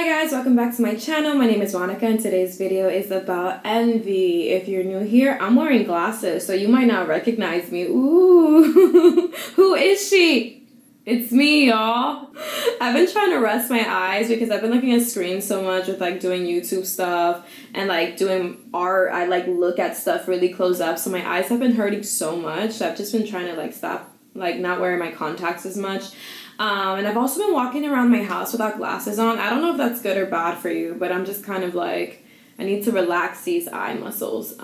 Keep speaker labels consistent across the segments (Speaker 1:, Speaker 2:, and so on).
Speaker 1: guys, welcome back to my channel. My name is Monica and today's video is about envy. If you're new here, I'm wearing glasses, so you might not recognize me. Ooh, who is she? It's me, y'all. I've been trying to rest my eyes because I've been looking at screens so much with like doing YouTube stuff and like doing art. I like look at stuff really close up, so my eyes have been hurting so much. So I've just been trying to like stop, like not wearing my contacts as much. And I've also been walking around my house without glasses on. I don't know if that's good or bad for you, but I'm just kind of like, I need to relax these eye muscles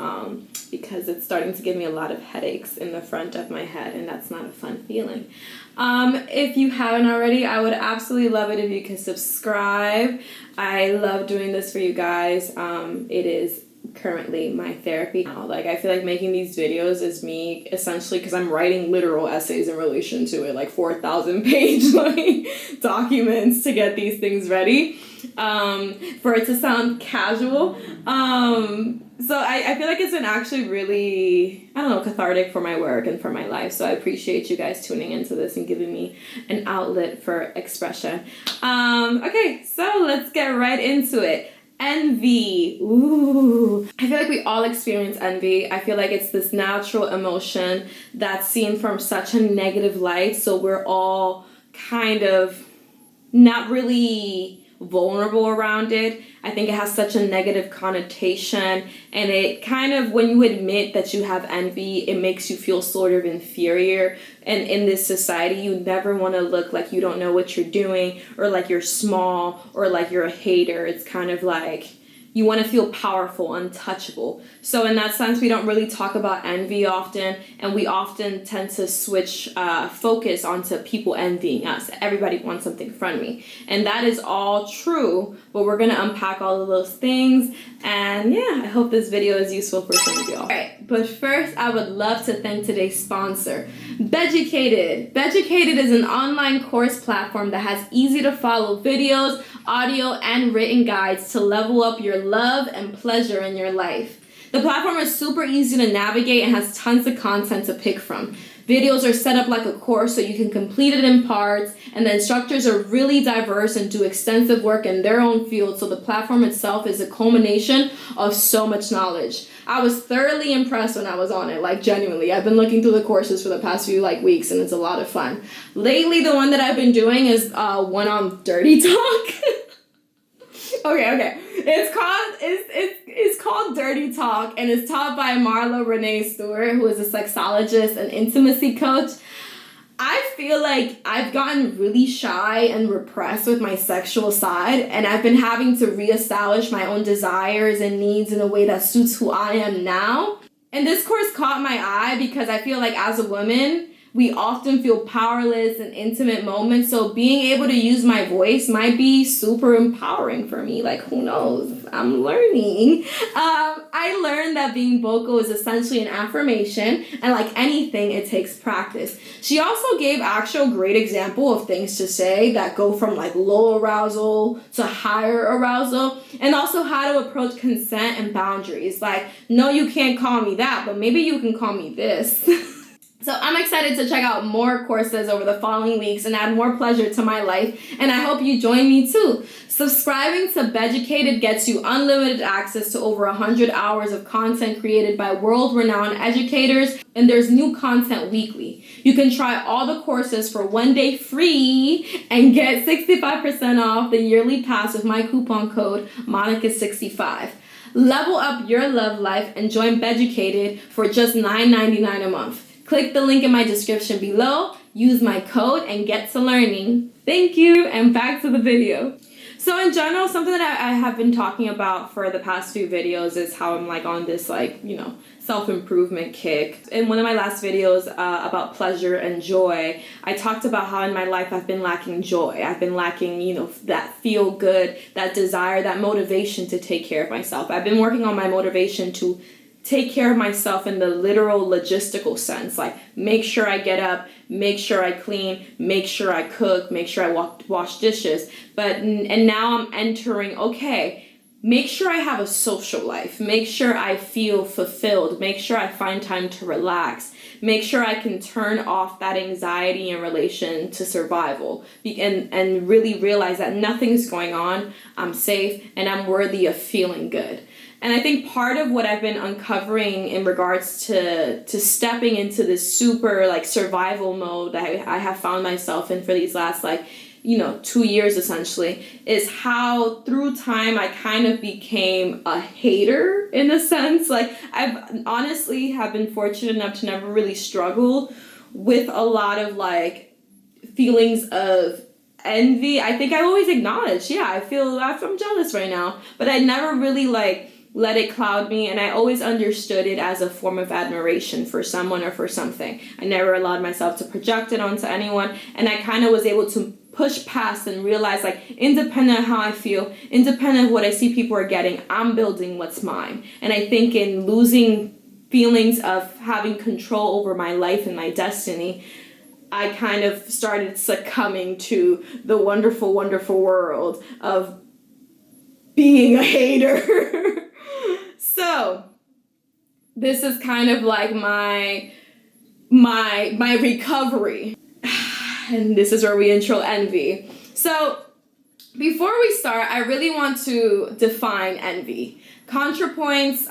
Speaker 1: because it's starting to give me a lot of headaches in the front of my head, and that's not a fun feeling. If you haven't already, I would absolutely love it if you could subscribe. I love doing this for you guys. It is currently my therapy now. Like, I feel like making these videos is me essentially, because I'm writing literal essays in relation to it, like 4,000 page like documents to get these things ready for it to sound casual. So I feel like it's been actually really, I don't know, cathartic for my work and for my life. So I appreciate you guys tuning into this and giving me an outlet for expression. Okay, so let's get right into it. Envy. Ooh. I feel like we all experience envy. I feel like it's this natural emotion that's seen from such a negative light. So we're all kind of not really vulnerable around it. I think it has such a negative connotation, and it kind of, when you admit that you have envy, it makes you feel sort of inferior. And in this society, you never want to look like you don't know what you're doing, or like you're small, or like you're a hater. It's kind of like you want to feel powerful, untouchable. So in that sense, we don't really talk about envy often, and we often tend to switch focus onto people envying us. Everybody wants something from me. And that is all true, but we're going to unpack all of those things. And yeah, I hope this video is useful for some of y'all. All right, but first, I would love to thank today's sponsor, Beducated. Beducated is an online course platform that has easy to follow videos, audio, and written guides to level up your love and pleasure in your life. The platform is super easy to navigate and has tons of content to pick from. Videos are set up like a course so you can complete it in parts, and the instructors are really diverse and do extensive work in their own field, so the platform itself is a culmination of so much knowledge. I was thoroughly impressed when I was on it, like genuinely. I've been looking through the courses for the past few like weeks, and it's a lot of fun. Lately, the one that I've been doing is one on dirty talk. Okay. It's called Dirty Talk, and it's taught by Marla Renee Stewart, who is a sexologist and intimacy coach. I feel like I've gotten really shy and repressed with my sexual side, and I've been having to reestablish my own desires and needs in a way that suits who I am now. And this course caught my eye because I feel like as a woman, we often feel powerless in intimate moments, so being able to use my voice might be super empowering for me. Like, who knows? I'm learning. I learned that being vocal is essentially an affirmation, and like anything, it takes practice. She also gave actual great example of things to say that go from like low arousal to higher arousal, and also how to approach consent and boundaries. Like, no, you can't call me that, but maybe you can call me this. So I'm excited to check out more courses over the following weeks and add more pleasure to my life, and I hope you join me too. Subscribing to Beducated gets you unlimited access to over 100 hours of content created by world-renowned educators, and there's new content weekly. You can try all the courses for 1 day free and get 65% off the yearly pass with my coupon code Monica65. Level up your love life and join Beducated for just $9.99 a month. Click the link in my description below, use my code, and get to learning. Thank you, and back to the video. So in general, something that I have been talking about for the past few videos is how I'm like on this like, you know, self-improvement kick. In one of my last videos about pleasure and joy, I talked about how in my life I've been lacking joy. I've been lacking, you know, that feel good, that desire, that motivation to take care of myself. I've been working on my motivation to take care of myself in the literal logistical sense, like make sure I get up, make sure I clean, make sure I cook, make sure I wash dishes. And now I'm entering, okay, make sure I have a social life, make sure I feel fulfilled, make sure I find time to relax, make sure I can turn off that anxiety in relation to survival, and really realize that nothing's going on, I'm safe, and I'm worthy of feeling good. And I think part of what I've been uncovering in regards to stepping into this super like survival mode that I have found myself in for these last 2 years essentially, is how through time I kind of became a hater in a sense. Like, I've honestly have been fortunate enough to never really struggle with a lot of like feelings of envy. I think I always acknowledged, I'm jealous right now, but I never really like let it cloud me, and I always understood it as a form of admiration for someone or for something. I never allowed myself to project it onto anyone, and I kind of was able to push past and realize, like, independent of how I feel, independent of what I see people are getting, I'm building what's mine. And I think in losing feelings of having control over my life and my destiny, I kind of started succumbing to the wonderful, wonderful world of being a hater. So this is kind of like my recovery. And this is where we intro envy. So before we start, I really want to define envy. ContraPoints,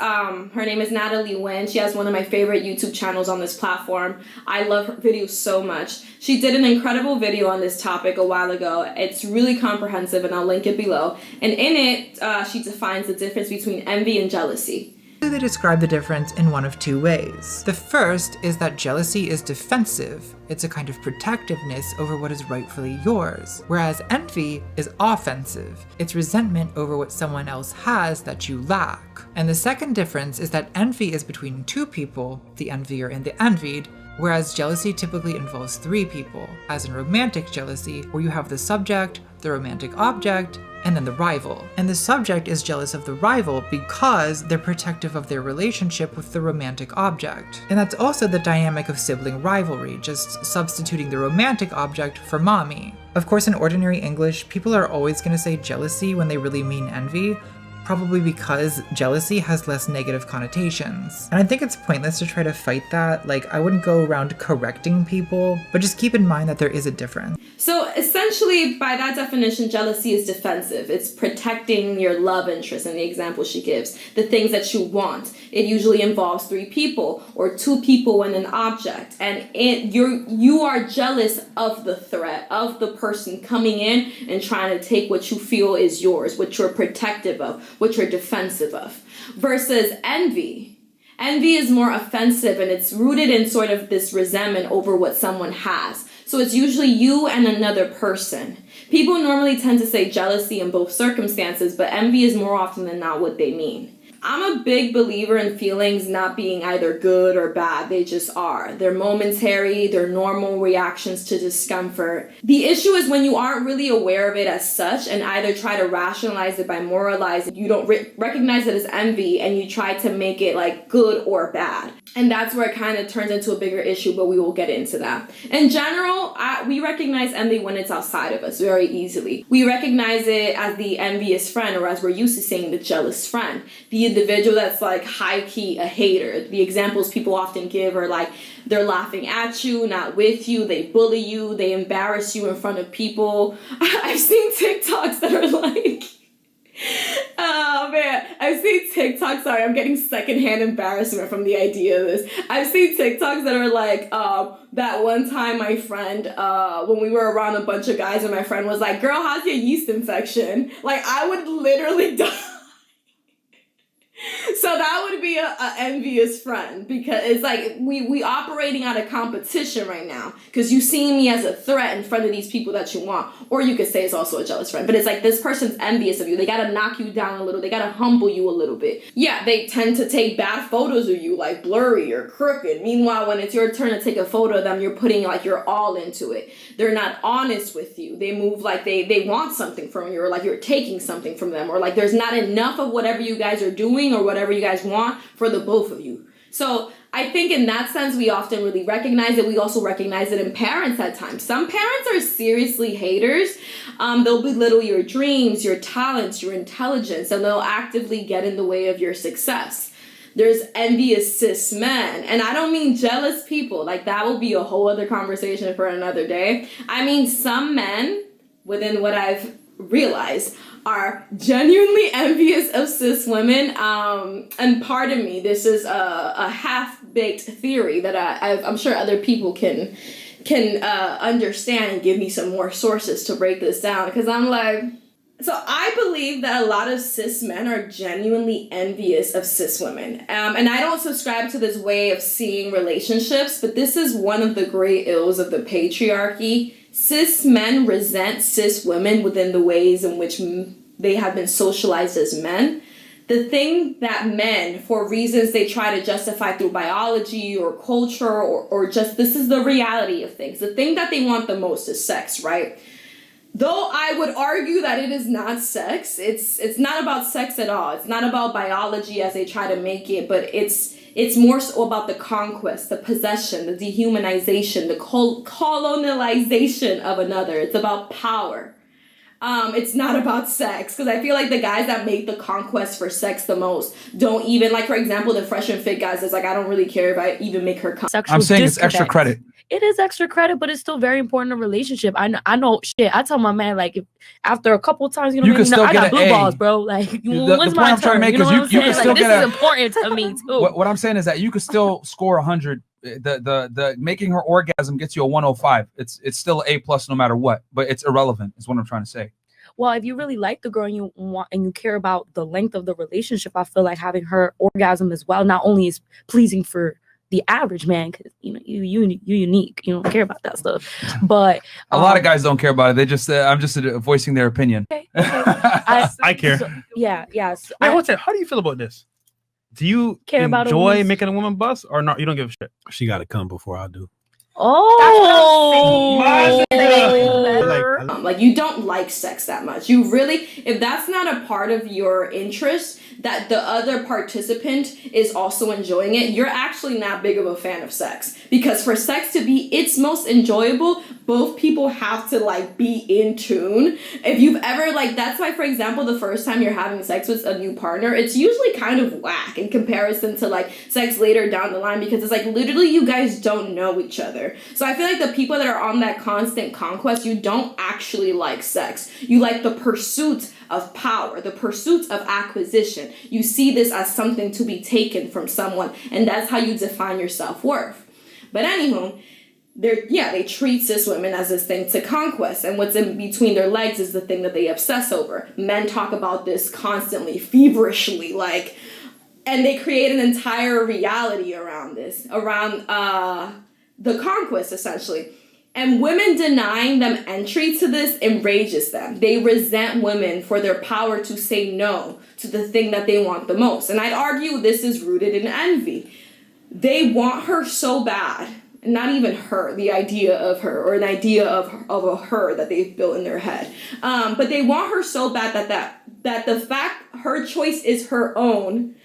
Speaker 1: her name is Natalie Wynn. She has one of my favorite YouTube channels on this platform. I love her videos so much. She did an incredible video on this topic a while ago. It's really comprehensive, and I'll link it below. And in it, she defines the difference between envy and jealousy.
Speaker 2: They describe the difference in one of two ways. The first is that jealousy is defensive. It's a kind of protectiveness over what is rightfully yours. Whereas envy is offensive. It's resentment over what someone else has that you lack. And the second difference is that envy is between two people, the envier and the envied, whereas jealousy typically involves three people, as in romantic jealousy, where you have the subject, the romantic object, and then the rival. And the subject is jealous of the rival because they're protective of their relationship with the romantic object. And that's also the dynamic of sibling rivalry, just substituting the romantic object for mommy. Of course, in ordinary English, people are always going to say jealousy when they really mean envy, probably because jealousy has less negative connotations. And I think it's pointless to try to fight that. Like, I wouldn't go around correcting people, but just keep in mind that there is a difference.
Speaker 1: So essentially, by that definition, jealousy is defensive. It's protecting your love interest in the example she gives, the things that you want. It usually involves three people or two people and an object. And you are jealous of the threat, of the person coming in and trying to take what you feel is yours, what you're protective of, what you're defensive of. Versus envy. Envy is more offensive, and it's rooted in sort of this resentment over what someone has. So it's usually you and another person. People normally tend to say jealousy in both circumstances, but envy is more often than not what they mean. I'm a big believer in feelings not being either good or bad. They just are. They're momentary. They're normal reactions to discomfort. The issue is when you aren't really aware of it as such and either try to rationalize it by moralizing. You don't recognize it as envy, and you try to make it like good or bad. And that's where it kind of turns into a bigger issue, but we will get into that. In general, we recognize envy when it's outside of us very easily. We recognize it as the envious friend, or as we're used to saying, the jealous friend. The individual that's like high-key a hater. The examples people often give are like, they're laughing at you, not with you, they bully you, they embarrass you in front of people. I've seen TikToks that are like... Oh man, I've seen TikToks, sorry, I'm getting secondhand embarrassment from the idea of this. I've seen TikToks that are like, that one time my friend, when we were around a bunch of guys and my friend was like, girl, how's your yeast infection? Like, I would literally die. So that would be a envious friend, because it's like we operating out of competition right now, because you see me as a threat in front of these people that you want. Or you could say it's also a jealous friend, but it's like this person's envious of you. They gotta knock you down a little. They gotta humble you a little bit. Yeah, they tend to take bad photos of you, like blurry or crooked. Meanwhile, when it's your turn to take a photo of them, you're putting like your all into it. They're not honest with you. They move like they want something from you, or like you're taking something from them, or like there's not enough of whatever you guys are doing or whatever you guys want for the both of you. So I think in that sense, we often really recognize it. We also recognize it in parents at times. Some parents are seriously haters. They'll belittle your dreams, your talents, your intelligence, and they'll actively get in the way of your success. There's envious cis men, and I don't mean jealous people. Like, that will be a whole other conversation for another day. I mean some men, within what I've realized, are genuinely envious of cis women. And pardon me, this is a half-baked theory that I'm sure other people can understand and give me some more sources to break this down. Because I'm like, so I believe that a lot of cis men are genuinely envious of cis women. And I don't subscribe to this way of seeing relationships, but this is one of the great ills of the patriarchy. Cis men resent cis women within the ways in which they have been socialized as men. The thing that men, for reasons they try to justify through biology or culture or just this is the reality of things. The thing that they want the most is sex, right? Though I would argue that it is not sex. It's not about sex at all. It's not about biology as they try to make it, but it's more so about the conquest, the possession, the dehumanization, the colonialization of another. It's about power. It's not about sex, because I feel like the guys that make the conquest for sex the most don't even, like, for example, the fresh and fit guys is like, I don't really care if I even make her come.
Speaker 3: I'm saying it's extra credit. It is extra credit, but it's still very important in a relationship. I know shit. I tell my man, like, if after a couple of times, you can I got blue balls, bro. Like, when's my turn? You know what I'm saying? Like, this is important to me too.
Speaker 4: What I'm saying is that you could still score 100. The making her orgasm gets you a 105. It's still A+ no matter what, but it's irrelevant is what I'm trying to say.
Speaker 3: Well, if you really like the girl and you want and you care about the length of the relationship, I feel like having her orgasm as well not only is pleasing for the average man, because you're unique, you don't care about that stuff, but
Speaker 4: a lot of guys don't care about it. They just I'm just voicing their opinion.
Speaker 3: Okay.
Speaker 5: I care.
Speaker 3: So, yeah. Wait,
Speaker 5: how do you feel about this? Do you
Speaker 3: care about
Speaker 5: enjoy making a woman bust or not? You don't give a shit.
Speaker 6: She got to come before I do.
Speaker 3: Oh,
Speaker 1: like you don't like sex that much. You really, if that's not a part of your interest, that the other participant is also enjoying it, you're actually not big of a fan of sex. Because for sex to be its most enjoyable, both people have to like be in tune. If you've ever that's why, for example, the first time you're having sex with a new partner, it's usually kind of whack in comparison to like sex later down the line, because it's like literally you guys don't know each other. So I feel like the people that are on that constant conquest, you don't actually like sex. You like the pursuit of power, the pursuit of acquisition. You see this as something to be taken from someone, and that's how you define your self-worth. But anywho, they treat cis women as this thing to conquest, and what's in between their legs is the thing that they obsess over. Men talk about this constantly, feverishly, and they create an entire reality around this, around the conquest, essentially. And women denying them entry to this enrages them. They resent women for their power to say no to the thing that they want the most. And I'd argue this is rooted in envy. They want her so bad, not even her, the idea of her, or an idea of a her that they've built in their head. But they want her so bad that the fact her choice is her own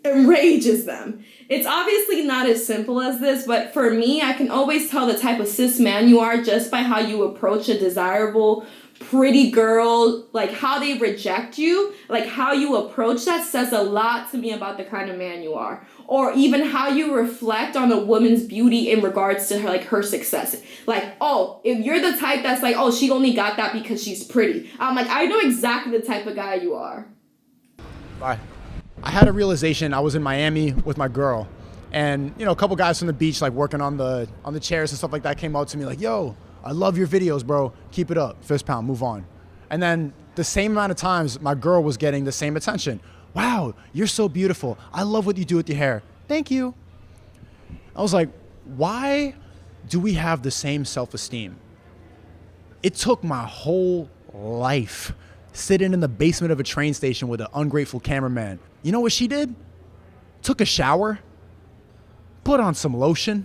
Speaker 1: enrages them. It's obviously not as simple as this, but for me, I can always tell the type of cis man you are just by how you approach a desirable, pretty girl, like how they reject you, like how you approach that says a lot to me about the kind of man you are. Or even how you reflect on a woman's beauty in regards to her, like her success. Like, oh, if you're the type that's like, oh, she only got that because she's pretty. I'm like, I know exactly the type of guy you are.
Speaker 7: Bye. I had a realization. I was in Miami with my girl, and a couple guys from the beach, like working on the chairs and stuff like that, came out to me like, yo, I love your videos, bro. Keep it up. Fist pound, move on. And then the same amount of times my girl was getting the same attention. Wow, you're so beautiful. I love what you do with your hair. Thank you. I was like, why do we have the same self-esteem? It took my whole life sitting in the basement of a train station with an ungrateful cameraman. You know what she did? Took a shower, put on some lotion.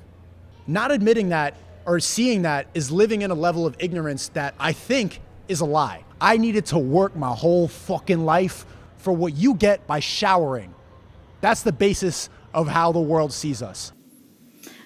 Speaker 7: Not admitting that or seeing that is living in a level of ignorance that I think is a lie. I needed to work my whole fucking life for what you get by showering. That's the basis of how the world sees us.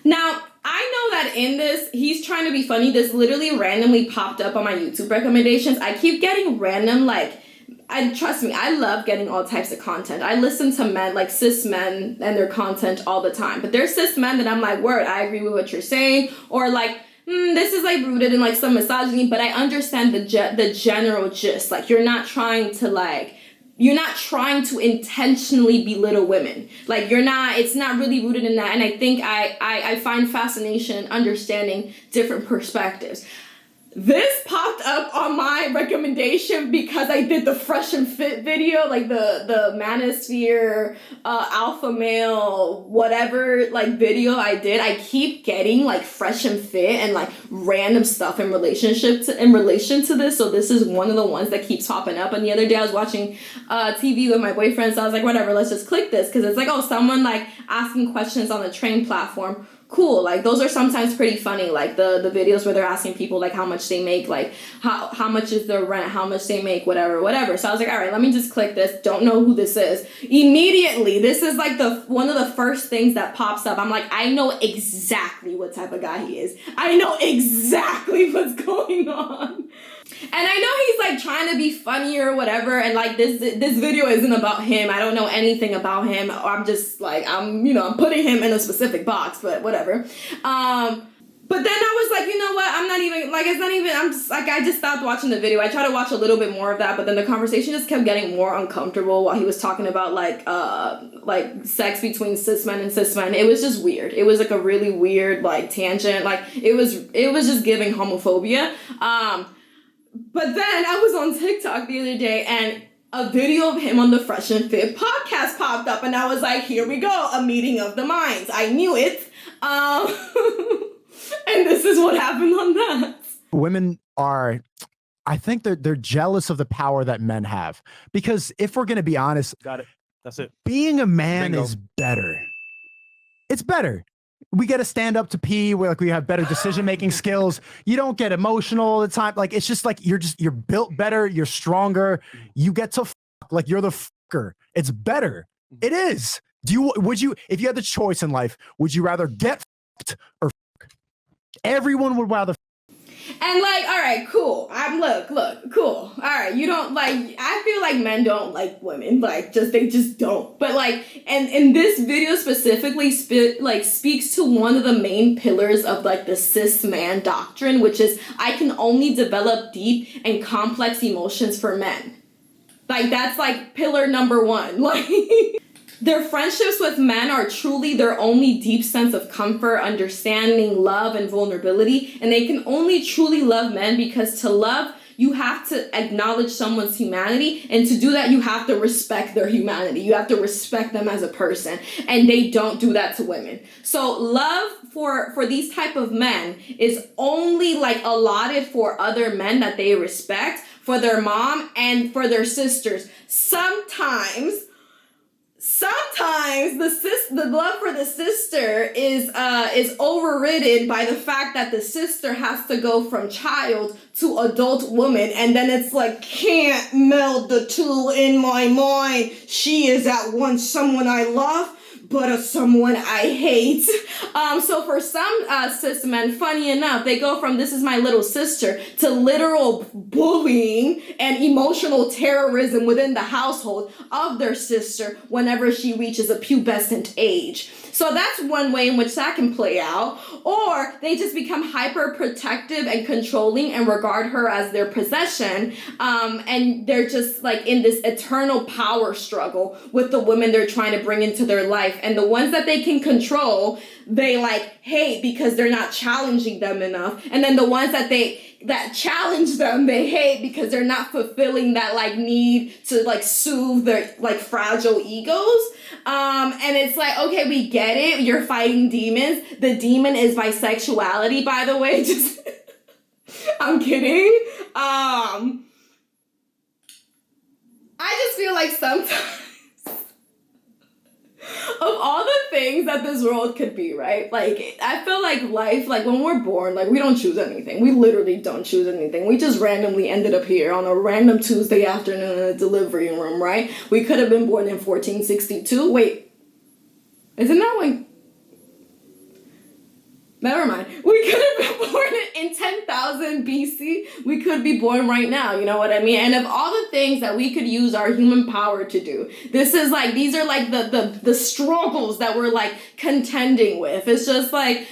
Speaker 1: Now, I know that in this, he's trying to be funny. This literally randomly popped up on my YouTube recommendations. I keep getting random, like, and trust me, I love getting all types of content. I listen to men, like cis men and their content all the time. But there's cis men that I'm like, word, I agree with what you're saying. Or like, this is like rooted in like some misogyny, but I understand the general gist. Like, you're not trying to intentionally belittle women. Like, it's not really rooted in that. And I think I find fascination in understanding different perspectives. This popped up on my recommendation because I did the Fresh and Fit video, like the manosphere, alpha male, whatever, like video I did. I keep getting like Fresh and Fit and like random stuff in relation to this. So this is one of the ones that keeps popping up. And the other day I was watching TV with my boyfriend, so I was like, whatever, let's just click this, because it's like, oh, someone like asking questions on the train platform. Cool. Like, those are sometimes pretty funny, like the videos where they're asking people like how much they make, like how much is their rent, how much they make, whatever. So I was like, all right, let me just click this. Don't know who this is. Immediately, this is like one of the first things that pops up. I'm like, I know exactly what type of guy he is. I know exactly what's going on. And I know he's like trying to be funny or whatever, and like this video isn't about him. I don't know anything about him. I'm just like, I'm putting him in a specific box, but whatever. But then I was like, you know what? I just stopped watching the video. I tried to watch a little bit more of that, but then the conversation just kept getting more uncomfortable while he was talking about like sex between cis men and cis men. It was just weird. It was like a really weird like tangent. Like it was just giving homophobia. But then I was on TikTok the other day and a video of him on the Fresh and Fit podcast popped up, and I was like, here we go, a meeting of the minds. I knew it. And this is what happened on that.
Speaker 7: Women are, I think they're jealous of the power that men have. Because if we're going to be honest,
Speaker 5: got it. That's it.
Speaker 7: Being a man
Speaker 5: Bingo.
Speaker 7: is better. It's better. We get to stand up to pee. We have better decision-making skills. You don't get emotional all the time. Like, it's just like you're built better. You're stronger. You get to like, you're the fucker. It's better. It is. Would you, if you had the choice in life, would you rather get fucked or fuck? Everyone would rather.
Speaker 1: And like, all right, cool. Look, cool. All right, you don't like. I feel like men don't like women. Like, they just don't. But like, and in this video specifically, speaks to one of the main pillars of like the cis man doctrine, which is I can only develop deep and complex emotions for men. Like, that's like pillar number one. Like. Their friendships with men are truly their only deep sense of comfort, understanding, love, and vulnerability. And they can only truly love men because to love, you have to acknowledge someone's humanity. And to do that, you have to respect their humanity. You have to respect them as a person. And they don't do that to women. So love for these type of men is only like allotted for other men that they respect, for their mom and for their sisters. Sometimes the love for the sister is overridden by the fact that the sister has to go from child to adult woman, and then it's like, can't meld the two in my mind. She is at once someone I love, but a someone I hate. So for some cis men, funny enough, they go from this is my little sister to literal bullying and emotional terrorism within the household of their sister whenever she reaches a pubescent age. So that's one way in which that can play out. Or they just become hyper protective and controlling and regard her as their possession. And they're just like in this eternal power struggle with the women they're trying to bring into their life. And the ones that they can control, they like hate because they're not challenging them enough. And then the ones that challenge them, they hate because they're not fulfilling that like need to like soothe their like fragile egos. And it's like, okay, we get it. You're fighting demons. The demon is bisexuality, by the way. Just I'm kidding. I just feel like sometimes of all the things that this world could be, right? Like, I feel like life, like when we're born, like we don't choose anything. We literally don't choose anything. We just randomly ended up here on a random Tuesday afternoon in a delivery room, right? We could have been born in 1462. Wait, isn't that when? Never mind. We could have been born in 10,000 BC. We could be born right now. You know what I mean? And of all the things that we could use our human power to do, these are like the struggles that we're like contending with. It's just like,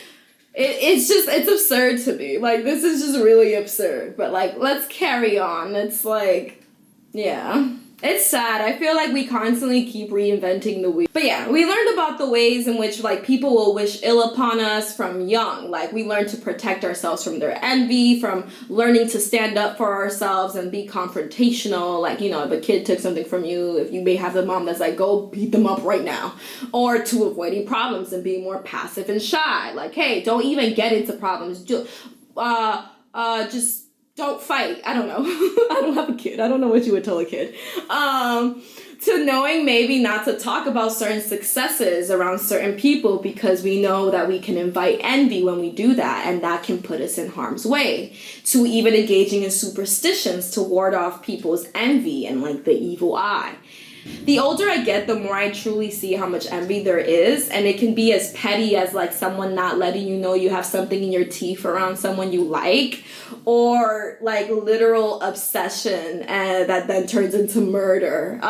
Speaker 1: it's absurd to me. Like, this is just really absurd. But like, let's carry on. It's like, yeah. It's sad. I feel like we constantly keep reinventing the wheel. But yeah, we learned about the ways in which like people will wish ill upon us from young. Like we learned to protect ourselves from their envy, from learning to stand up for ourselves and be confrontational. Like, you know, if a kid took something from you, if you may have the mom that's like, go beat them up right now. Or to avoiding problems and being more passive and shy. Like, hey, don't even get into problems. Just don't fight. I don't know. I don't have a kid. I don't know what you would tell a kid. To knowing maybe not to talk about certain successes around certain people because we know that we can invite envy when we do that, and that can put us in harm's way. To even engaging in superstitions to ward off people's envy and like the evil eye. The older I get, the more I truly see how much envy there is, and it can be as petty as like someone not letting you know you have something in your teeth around someone you like, or like literal obsession that then turns into murder.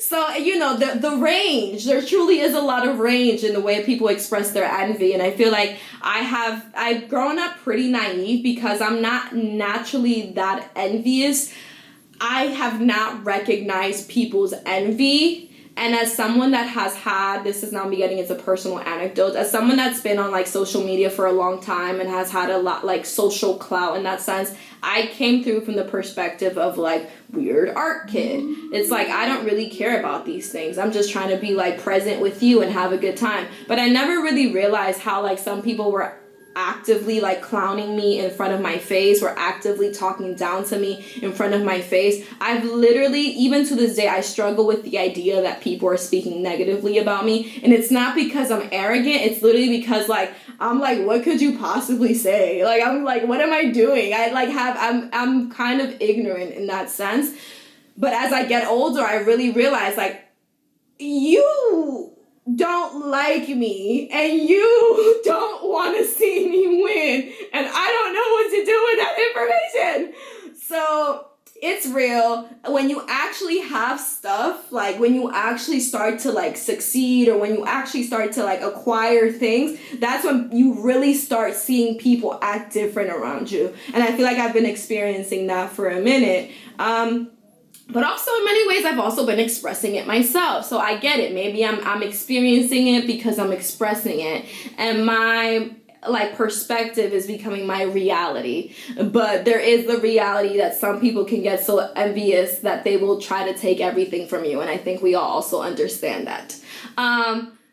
Speaker 1: So, you know, the range, there truly is a lot of range in the way people express their envy, and I feel like I've grown up pretty naive because I'm not naturally that envious. I have not recognized people's envy, and as someone that has had, this is now me getting into personal anecdotes, as someone that's been on like social media for a long time and has had a lot like social clout in that sense, I came through from the perspective of like weird art kid. It's like, I don't really care about these things. I'm just trying to be like present with you and have a good time. But I never really realized how like some people were actively like clowning me in front of my face, or actively talking down to me in front of my face. I've literally, even to this day, I struggle with the idea that people are speaking negatively about me, and it's not because I'm arrogant. It's literally because like I'm like, what could you possibly say? Like I'm like, what am I doing? I'm kind of ignorant in that sense. But as I get older, I really realize like, you don't like me and you don't want to see me win, and I don't know what to do with that information. So it's real. When you actually have stuff, like when you actually start to like succeed, or when you actually start to like acquire things, that's when you really start seeing people act different around you. And I feel like I've been experiencing that for a minute. But also in many ways, I've also been expressing it myself. So I get it. Maybe I'm experiencing it because I'm expressing it. And my like perspective is becoming my reality. But there is the reality that some people can get so envious that they will try to take everything from you. And I think we all also understand that.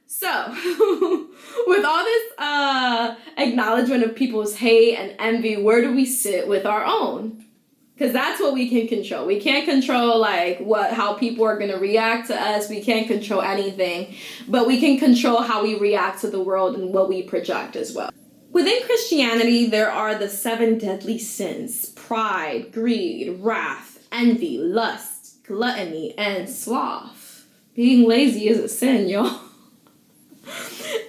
Speaker 1: So with all this acknowledgement of people's hate and envy, where do we sit with our own? Because that's what we can control. We can't control like how people are going to react to us. We can't control anything, but we can control how we react to the world and what we project as well. Within Christianity, there are the 7 deadly sins: pride, greed, wrath, envy, lust, gluttony, and sloth. Being lazy is a sin, y'all.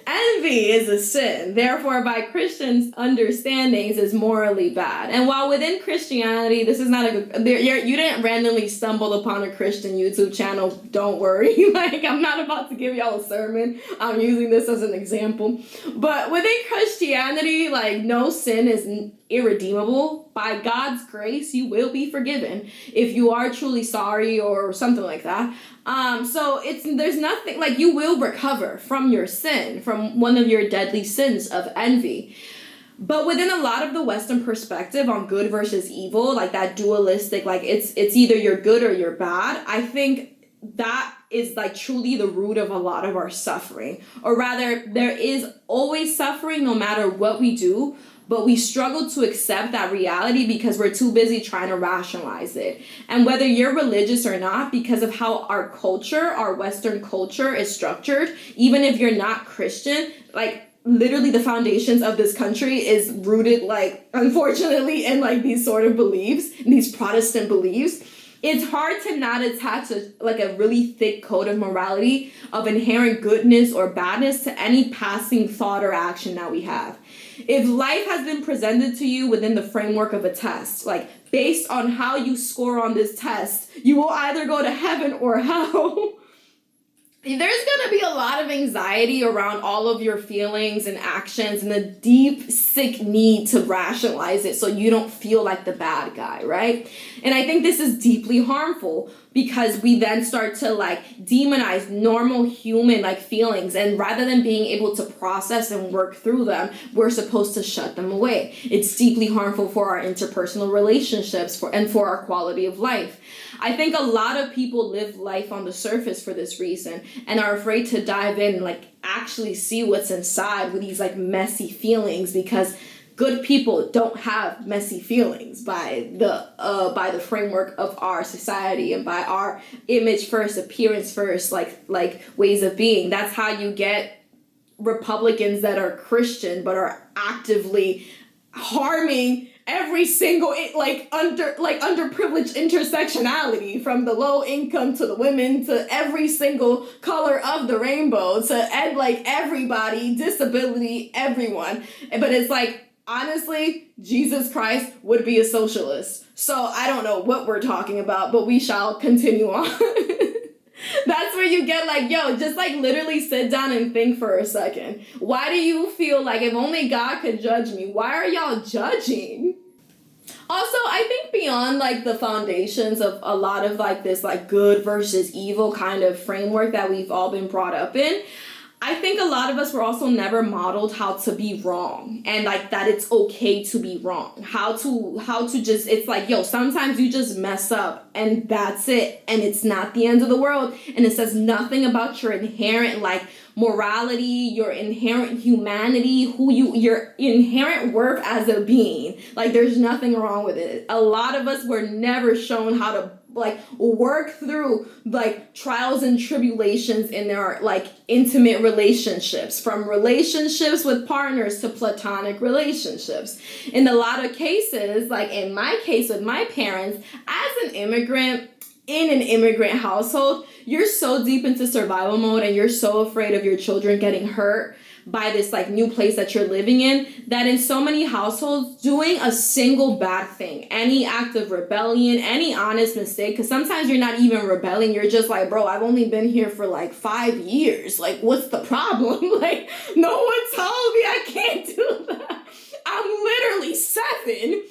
Speaker 1: Envy is a sin, therefore by Christians' understandings is morally bad. And while within Christianity, this is not a good, you didn't randomly stumble upon a Christian YouTube channel, don't worry. Like, I'm not about to give y'all a sermon. I'm using this as an example. But within Christianity, like, no sin is irredeemable. By God's grace, you will be forgiven if you are truly sorry or something like that. So there's nothing, like, you will recover from your sin, from one of your deadly sins of envy. But within a lot of the Western perspective on good versus evil, like that dualistic, like it's either you're good or you're bad, I think that is like truly the root of a lot of our suffering. Or rather, there is always suffering no matter what we do, but we struggle to accept that reality because we're too busy trying to rationalize it. And whether you're religious or not, because of how our culture, our Western culture is structured, even if you're not Christian, like literally the foundations of this country is rooted, like, unfortunately, in like these sort of beliefs, these Protestant beliefs. it's hard to not attach a really thick code of morality, of inherent goodness or badness to any passing thought or action that we have. If life has been presented to you within the framework of a test, like based on how you score on this test, you will either go to heaven or hell. There's going to be a lot of anxiety around all of your feelings and actions and the deep, sick need to rationalize it so you don't feel like the bad guy, right? And I think this is deeply harmful because we then start to demonize normal human feelings, and rather than being able to process and work through them, we're supposed to shut them away. It's deeply harmful for our interpersonal relationships and for our quality of life. I think a lot of people live life on the surface for this reason and are afraid to dive in and actually see what's inside with these messy feelings, because good people don't have messy feelings by the framework of our society and by our image first, appearance first, ways of being. That's how you get Republicans that are Christian but are actively harming every single underprivileged intersectionality, from the low income to the women to every single color of the rainbow to everybody, disability, everyone. But it's honestly, Jesus Christ would be a socialist. So I don't know what we're talking about, but we shall continue on. That's where you get just literally sit down and think for a second. Why do you feel if only God could judge me? Why are y'all judging? Also, I think beyond the foundations of a lot of this good versus evil kind of framework that we've all been brought up in, I think a lot of us were also never modeled how to be wrong, and that it's okay to be wrong. How to just, it's sometimes you just mess up and that's it, and it's not the end of the world, and it says nothing about your inherent morality, your inherent humanity, your inherent worth as a being. There's nothing wrong with it. A lot of us were never shown how to work through trials and tribulations in their intimate relationships, from relationships with partners to platonic relationships. In a lot of cases, in my case with my parents, as an immigrant in an immigrant household, you're so deep into survival mode and you're so afraid of your children getting hurt by this new place that you're living in, that in so many households, doing a single bad thing, any act of rebellion, any honest mistake, because sometimes you're not even rebelling, you're just bro, I've only been here for 5 years, what's the problem? No one told me I can't do that. I'm literally 7.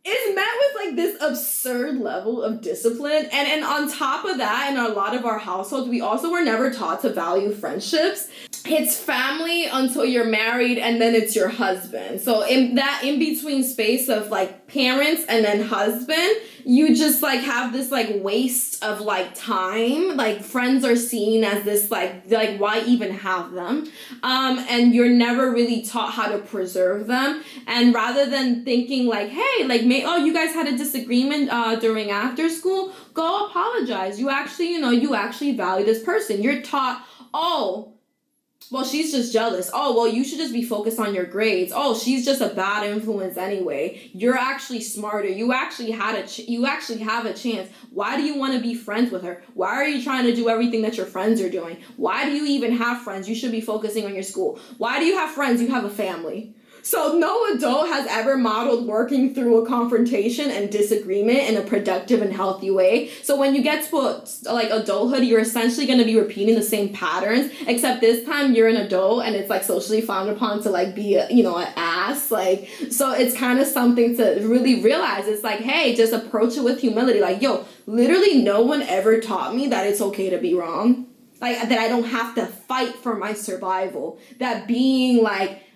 Speaker 1: Is met with this absurd level of discipline. And on top of that, in a lot of our households, we also were never taught to value friendships. It's family until you're married, and then it's your husband. So in that in-between space of parents and then husband, you just have this waste of time. Friends are seen as this why even have them? And you're never really taught how to preserve them. And rather than thinking hey, you guys had a disagreement during after school, go apologize. You actually, you actually value this person. You're taught, oh, well, she's just jealous. Oh, well, you should just be focused on your grades. Oh, she's just a bad influence anyway. You're actually smarter. You actually have a chance. Why do you want to be friends with her? Why are you trying to do everything that your friends are doing? Why do you even have friends? You should be focusing on your school. Why do you have friends? You have a family. So no adult has ever modeled working through a confrontation and disagreement in a productive and healthy way. So when you get to adulthood, you're essentially going to be repeating the same patterns, except this time you're an adult and it's socially frowned upon to be an ass. So it's kind of something to really realize. It's hey, just approach it with humility. Literally no one ever taught me that it's okay to be wrong. That I don't have to fight for my survival. That being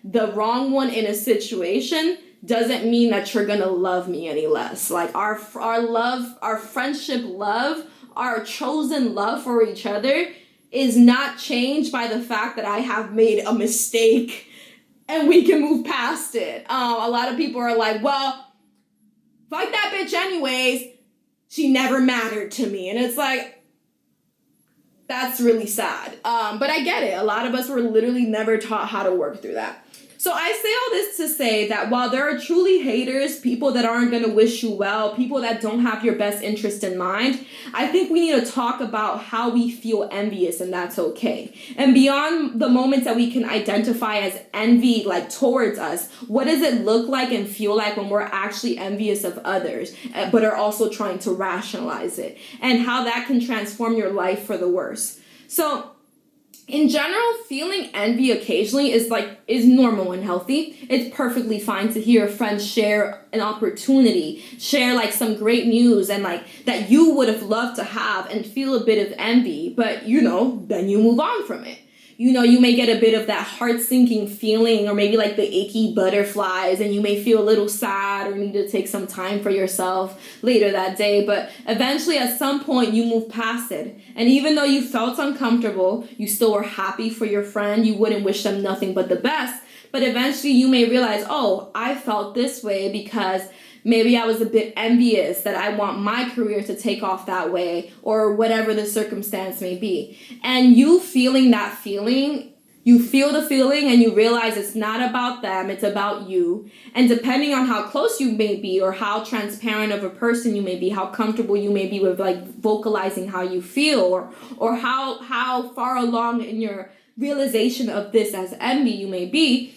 Speaker 1: the wrong one in a situation doesn't mean that you're gonna love me any less. Our love, our friendship love, our chosen love for each other is not changed by the fact that I have made a mistake and we can move past it. A lot of people are well, fuck that bitch anyways. She never mattered to me. And it's that's really sad. But I get it. A lot of us were literally never taught how to work through that. So I say all this to say that while there are truly haters, people that aren't going to wish you well, people that don't have your best interest in mind, I think we need to talk about how we feel envious, and that's okay. And beyond the moments that we can identify as envy, like towards us, what does it look like and feel like when we're actually envious of others, but are also trying to rationalize it, and how that can transform your life for the worse. So in general, feeling envy occasionally is normal and healthy. It's perfectly fine to hear a friend share an opportunity, share like some great news and like that you would have loved to have and feel a bit of envy, but then you move on from it. You may get a bit of that heart-sinking feeling or maybe like the icky butterflies, and you may feel a little sad or need to take some time for yourself later that day. But eventually at some point you move past it. And even though you felt uncomfortable, you still were happy for your friend. You wouldn't wish them nothing but the best. But eventually you may realize, oh, I felt this way because maybe I was a bit envious that I want my career to take off that way, or whatever the circumstance may be. And you feeling that feeling, you feel the feeling and you realize it's not about them, it's about you. And depending on how close you may be or how transparent of a person you may be, how comfortable you may be with like vocalizing how you feel, or how far along in your realization of this as envy you may be,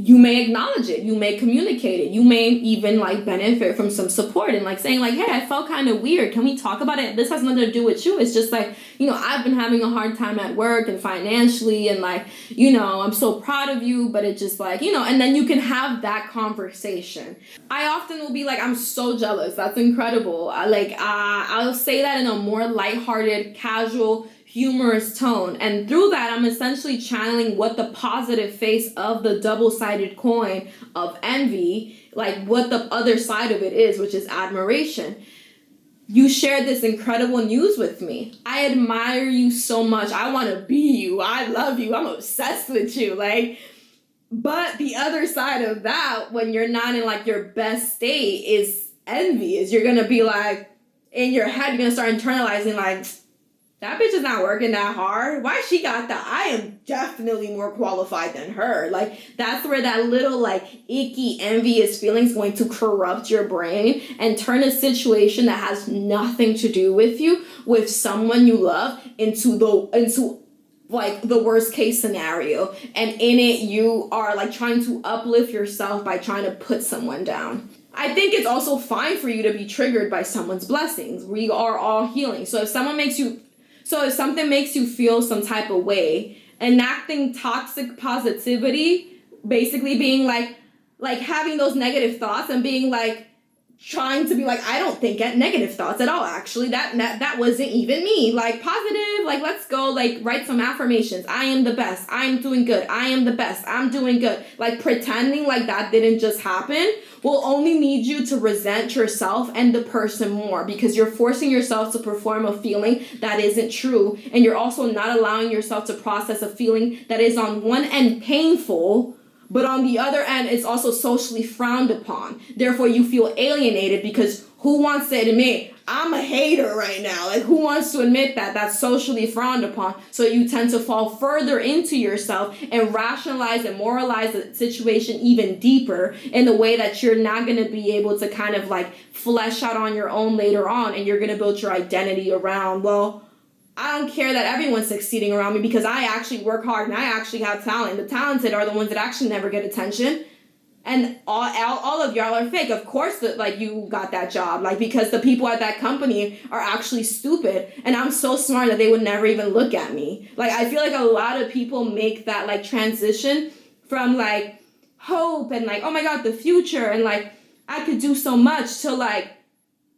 Speaker 1: you may acknowledge it, you may communicate it, you may even like benefit from some support and like saying like, hey, I felt kind of weird. Can we talk about it? This has nothing to do with you. It's just like, I've been having a hard time at work and financially and like, I'm so proud of you, but it's just like, and then you can have that conversation. I often will be like, I'm so jealous. That's incredible. I'll say that in a more lighthearted, casual, humorous tone, and through that I'm essentially channeling what the positive face of the double-sided coin of envy, like what the other side of it is, which is admiration. You shared this incredible news with me. I admire you so much. I want to be you. I love you. I'm obsessed with you. But the other side of that, when you're not in like your best state, is envy. Is you're gonna be like, in your head, you're gonna start internalizing like, that bitch is not working that hard. Why she got that? I am definitely more qualified than her. Like, that's where that little, like, icky, envious feeling is going to corrupt your brain and turn a situation that has nothing to do with you, with someone you love, into the worst case scenario. And in it, you are, like, trying to uplift yourself by trying to put someone down. I think it's also fine for you to be triggered by someone's blessings. We are all healing. So if something makes you feel some type of way, enacting toxic positivity, basically being like having those negative thoughts and being like, trying to be like, I don't think negative thoughts at all, actually. That wasn't even me. Like, positive, like, let's go, like, write some affirmations. I am the best. I'm doing good. I am the best. I'm doing good. Like, pretending like that didn't just happen will only lead you to resent yourself and the person more, because you're forcing yourself to perform a feeling that isn't true, and you're also not allowing yourself to process a feeling that is on one end painful, but on the other end, it's also socially frowned upon. Therefore, you feel alienated because who wants to admit, I'm a hater right now? Like, who wants to admit that? That's socially frowned upon. So you tend to fall further into yourself and rationalize and moralize the situation even deeper in the way that you're not going to be able to kind of like flesh out on your own later on. And you're going to build your identity around, well, I don't care that everyone's succeeding around me because I actually work hard and I actually have talent. The talented are the ones that actually never get attention. And all of y'all are fake. Of course, like, you got that job, like, because the people at that company are actually stupid. And I'm so smart that they would never even look at me. Like, I feel like a lot of people make that, like, transition from, like, hope and, like, oh my God, the future and, like, I could do so much to, like,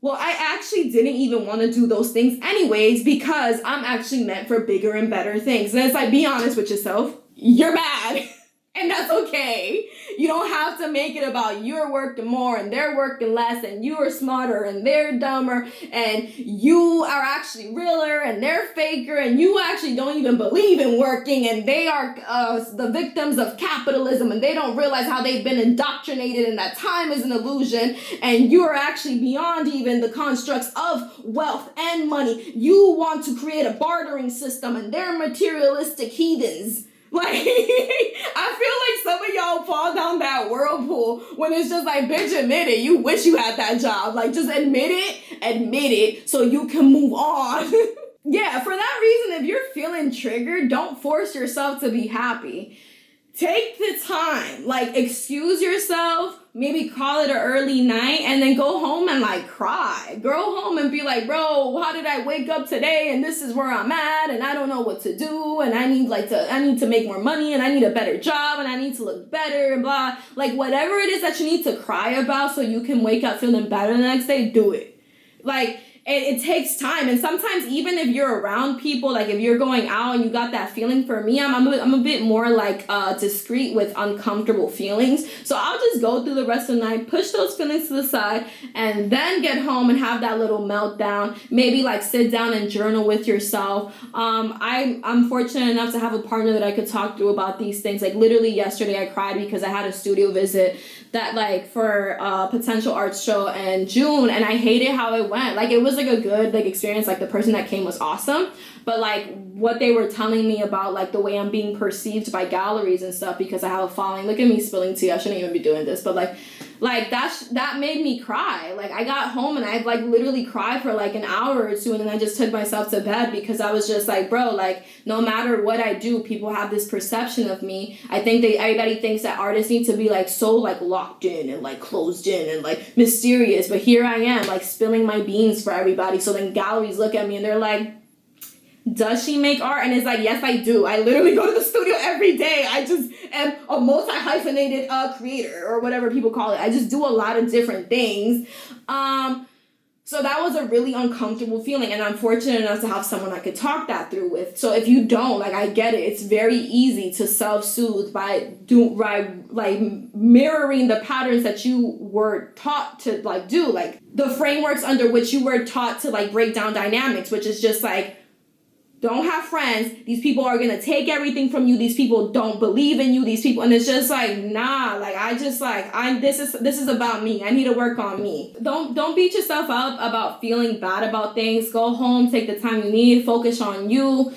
Speaker 1: well, I actually didn't even want to do those things anyways because I'm actually meant for bigger and better things. And it's like, be honest with yourself. You're bad. And that's okay. You don't have to make it about you're working more and they're working less and you are smarter and they're dumber and you are actually realer and they're faker and you actually don't even believe in working and they are the victims of capitalism and they don't realize how they've been indoctrinated and that time is an illusion and you are actually beyond even the constructs of wealth and money. You want to create a bartering system and they're materialistic heathens. Like, I feel like some of y'all fall down that whirlpool when it's just like, bitch, admit it. You wish you had that job. Like, just admit it so you can move on. Yeah, for that reason, if you're feeling triggered, don't force yourself to be happy. Take the time, like, excuse yourself, maybe call it an early night, and then go home and, like, cry. Go home and be like, bro, how did I wake up today, and this is where I'm at, and I don't know what to do, and I need to make more money, and I need a better job, and I need to look better, and blah. Like, whatever it is that you need to cry about so you can wake up feeling better the next day, do it. Like, it takes time, and sometimes even if you're around people, like if you're going out and you got that feeling, for me, I'm a bit more like discreet with uncomfortable feelings, so I'll just go through the rest of the night, push those feelings to the side, and then get home and have that little meltdown. Maybe like sit down and journal with yourself. I'm fortunate enough to have a partner that I could talk to about these things. Like literally yesterday I cried because I had a studio visit that like for a potential art show in June, and I hated how it went. Like it was like a good like experience, like the person that came was awesome, but like what they were telling me about like the way I'm being perceived by galleries and stuff because I have a following. Look at me spilling tea, I shouldn't even be doing this, but like that made me cry. Like I got home and I like literally cried for like an hour or two, and then I just took myself to bed because I was just like, bro, like no matter what I do, people have this perception of me. I think everybody thinks that artists need to be like so like locked in and like closed in and like mysterious, but here I am like spilling my beans for everybody. So then galleries look at me and they're like, does she make art? And it's like, yes, I do. I literally go to the studio every day. I just am a multi-hyphenated creator or whatever people call it. I just do a lot of different things. So that was a really uncomfortable feeling, and I'm fortunate enough to have someone I could talk that through with. So if you don't, like, I get it. It's very easy to self-soothe by mirroring the patterns that you were taught to like do, like the frameworks under which you were taught to like break down dynamics, which is just like, don't have friends. These people are gonna take everything from you. These people don't believe in you. These people, and it's just like, nah. Like this is about me. I need to work on me. Don't beat yourself up about feeling bad about things. Go home, take the time you need, focus on you.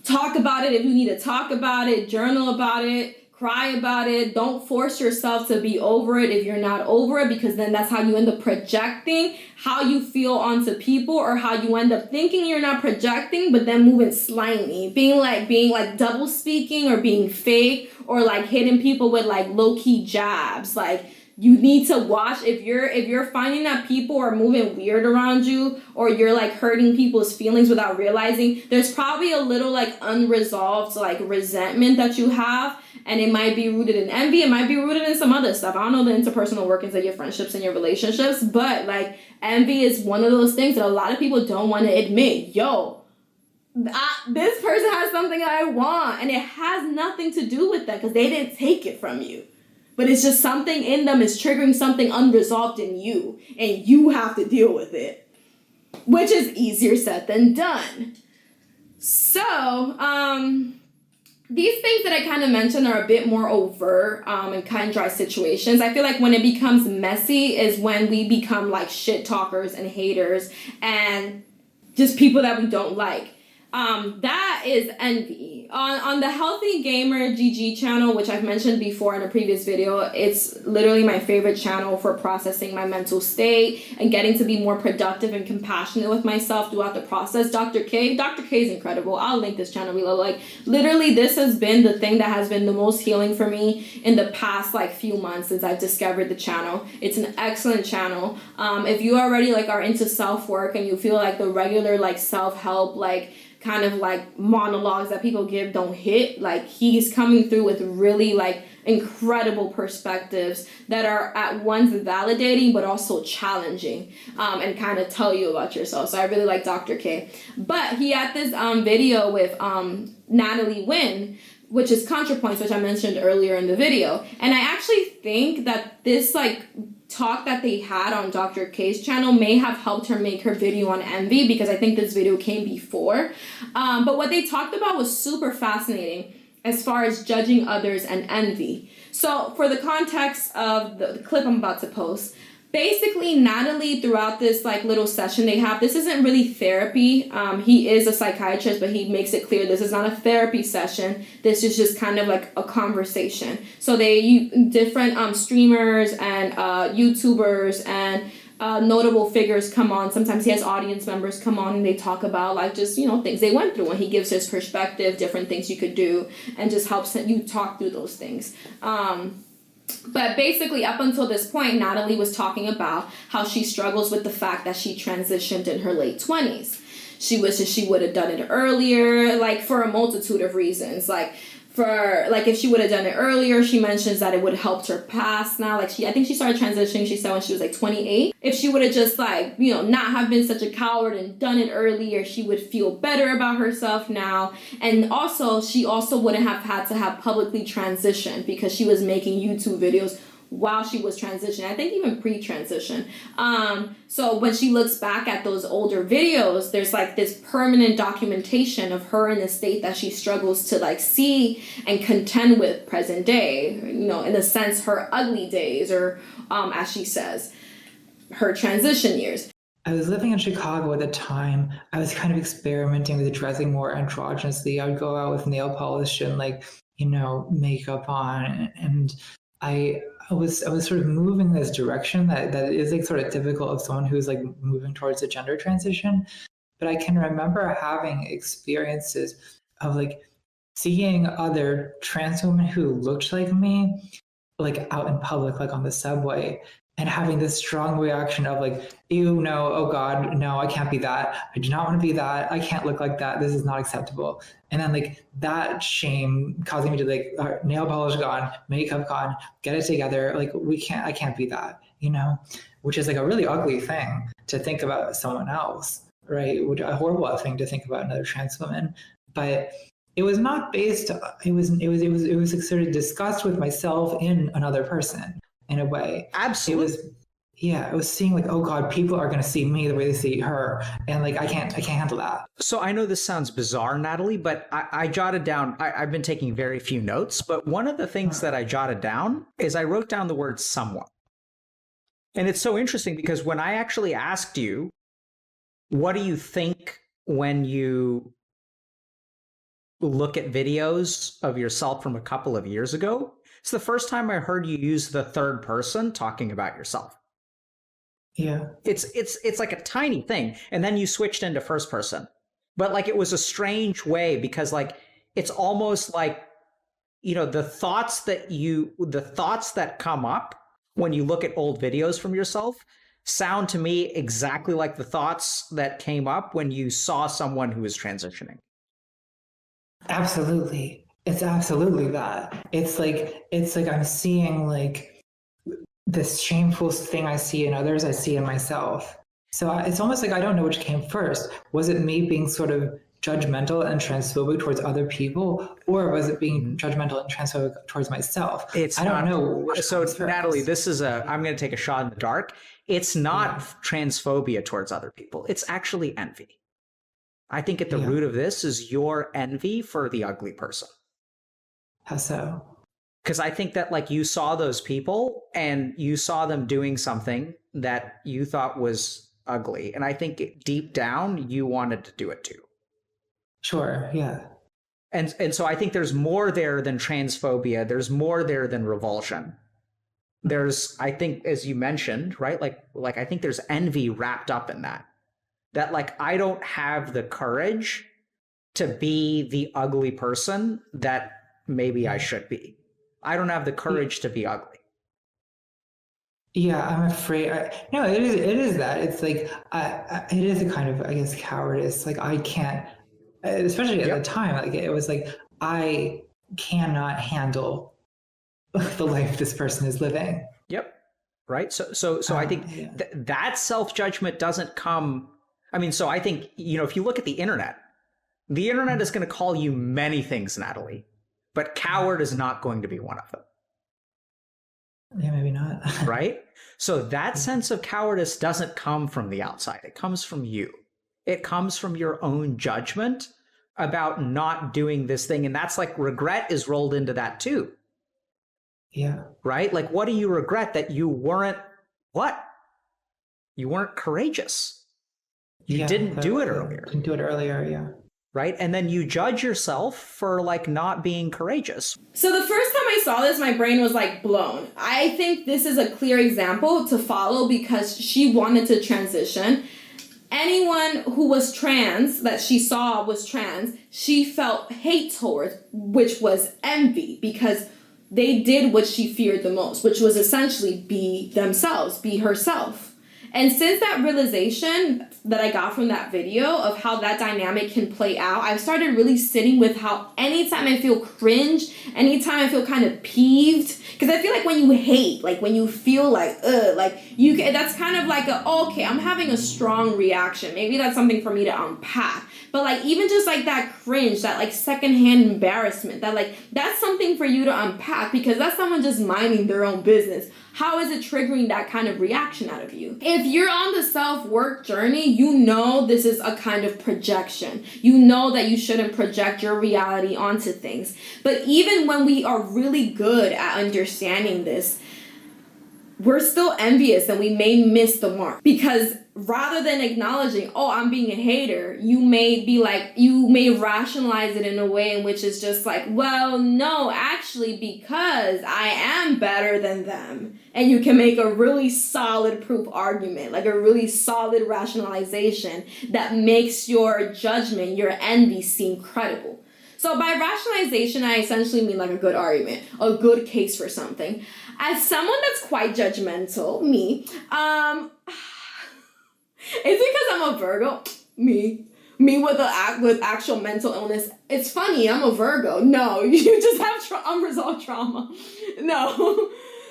Speaker 1: Talk about it if you need to talk about it. Journal about it. Cry about it. Don't force yourself to be over it if you're not over it, because then that's how you end up projecting how you feel onto people, or how you end up thinking you're not projecting but then moving slimy, being like double speaking or being fake, or like hitting people with like low-key jabs. Like you need to watch if you're finding that people are moving weird around you, or you're like hurting people's feelings without realizing. There's probably a little like unresolved like resentment that you have, and it might be rooted in envy. It might be rooted in some other stuff. I don't know the interpersonal workings of your friendships and your relationships, but like envy is one of those things that a lot of people don't want to admit. Yo, this person has something I want, and it has nothing to do with them because they didn't take it from you. But it's just something in them is triggering something unresolved in you, and you have to deal with it, which is easier said than done. So, these things that I kind of mentioned are a bit more overt in cut and dry situations. I feel like when it becomes messy is when we become like shit talkers and haters and just people that we don't like. That is envy. On the Healthy Gamer GG channel, which I've mentioned before in a previous video, it's literally my favorite channel for processing my mental state and getting to be more productive and compassionate with myself throughout the process. Dr. K is incredible. I'll link this channel below. Like literally this has been the thing that has been the most healing for me in the past like few months since I've discovered the channel. It's an excellent channel. If you already like are into self-work and you feel like the regular like self-help like kind of like monologues that people give don't hit, like he's coming through with really like incredible perspectives that are at once validating but also challenging and kind of tell you about yourself. So I really like Dr. K. But he had this video with Natalie Wynn, which is ContraPoints, which I mentioned earlier in the video. And I actually think that this like talk that they had on Dr. K's channel may have helped her make her video on envy, because I think this video came before. But what they talked about was super fascinating as far as judging others and envy. So for the context of the clip I'm about to post, Basically, Natalie, throughout this like little session they have, this isn't really therapy. He is a psychiatrist, but he makes it clear this is not a therapy session. This is just kind of like a conversation. So different streamers and YouTubers and notable figures come on. Sometimes he has audience members come on and they talk about like just, things they went through, and he gives his perspective, different things you could do, and just helps you talk through those things. But basically, up until this point, Natalie was talking about how she struggles with the fact that she transitioned in her late 20s. She wishes she would have done it earlier, like for a multitude of reasons. If she would have done it earlier, she mentions that it would have helped her pass now. I think she started transitioning, she said, when she was like 28. If she would have just not have been such a coward and done it earlier, she would feel better about herself now. And also, she also wouldn't have had to have publicly transitioned because she was making YouTube videos while she was transitioning. I think even pre-transition. So when she looks back at those older videos, there's like this permanent documentation of her in the state that she struggles to see and contend with present day, in a sense, her ugly days, or as she says, her transition years.
Speaker 2: I was living in Chicago at the time. I was kind of experimenting with dressing more androgynously. I would go out with nail polish and makeup on, and I was sort of moving this direction that is sort of typical of someone who's moving towards a gender transition. But I can remember having experiences of seeing other trans women who looked like me, out in public, on the subway, and having this strong reaction of ew, no, oh God, no, I can't be that. I do not want to be that. I can't look like that. This is not acceptable. And then that shame causing me to nail polish gone, makeup gone, get it together. I can't be that, which is a really ugly thing to think about someone else, right? Which a horrible thing to think about another trans woman. But it was not based, it was sort of disgust with myself in another person. In a way,
Speaker 6: absolutely.
Speaker 2: It was seeing oh God, people are going to see me the way they see her, and I can't handle that.
Speaker 6: So I know this sounds bizarre, Natalie, but I jotted down. I've been taking very few notes, but one of the things that I jotted down is I wrote down the word "somewhat," and it's so interesting because when I actually asked you, what do you think when you look at videos of yourself from a couple of years ago? It's the first time I heard you use the third person talking about yourself.
Speaker 2: Yeah.
Speaker 6: It's like a tiny thing. And then you switched into first person. But it was a strange way because it's almost the thoughts that come up when you look at old videos from yourself sound to me exactly like the thoughts that came up when you saw someone who was transitioning.
Speaker 2: Absolutely. It's absolutely that. It's like I'm seeing this shameful thing I see in others, I see in myself. So it's almost I don't know which came first. Was it me being sort of judgmental and transphobic towards other people, or was it being judgmental and transphobic towards myself? I don't know.
Speaker 6: So Natalie, I'm going to take a shot in the dark. It's not transphobia towards other people. It's actually envy. I think at the root of this is your envy for the ugly person.
Speaker 2: How so?
Speaker 6: Because I think that you saw those people and you saw them doing something that you thought was ugly. And I think deep down, you wanted to do it too.
Speaker 2: Sure, yeah.
Speaker 6: And so I think there's more there than transphobia. There's more there than revulsion. There's, I think, as you mentioned, right? I think there's envy wrapped up in that. That I don't have the courage to be the ugly person that maybe I should be. I don't have the courage to be ugly.
Speaker 2: Yeah, I'm afraid. No, it is that. It's it is a kind of, I guess, cowardice. I can't, especially at the time, it was I cannot handle the life this person is living.
Speaker 6: Yep. Right. So I think that self-judgment doesn't come. I mean, so I think, if you look at the internet is going to call you many things, Natalie. But coward is not going to be one of them.
Speaker 2: Yeah, maybe not.
Speaker 6: Right? So that sense of cowardice doesn't come from the outside. It comes from you. It comes from your own judgment about not doing this thing. And that's regret is rolled into that too.
Speaker 2: Yeah.
Speaker 6: Right? What do you regret that you weren't what? You weren't courageous. You didn't do it earlier.
Speaker 2: Didn't do it earlier, yeah.
Speaker 6: Right? And then you judge yourself for like not being courageous.
Speaker 1: So the first time I saw this, my brain was like blown. I think this is a clear example to follow because she wanted to transition. Anyone who was trans, that she saw was trans, she felt hate towards, which was envy, because they did what she feared the most, which was essentially be themselves, be herself. And since that realization that I got from that video of how that dynamic can play out, I've started really sitting with how anytime I feel cringe, anytime I feel kind of peeved, because I feel like when you hate, like when you feel like, that's kind of like okay, I'm having a strong reaction. Maybe that's something for me to unpack. But like even just like that cringe, that like secondhand embarrassment, that like that's something for you to unpack because that's someone just minding their own business. How is it triggering that kind of reaction out of you? If you're on the self-work journey, you know this is a kind of projection. You know that you shouldn't project your reality onto things. But even when we are really good at understanding this, we're still envious and we may miss the mark. Because rather than acknowledging, oh, I'm being a hater, you may rationalize it in a way in which it's just like, well, no, actually, because I am better than them. And you can make a really solid proof argument, like a really solid rationalization that makes your judgment, your envy seem credible. So by rationalization, I essentially mean like a good argument, a good case for something. As someone that's quite judgmental, me, it's because I'm a Virgo. Me with actual mental illness. It's funny, I'm a Virgo. No, you just have unresolved trauma. No.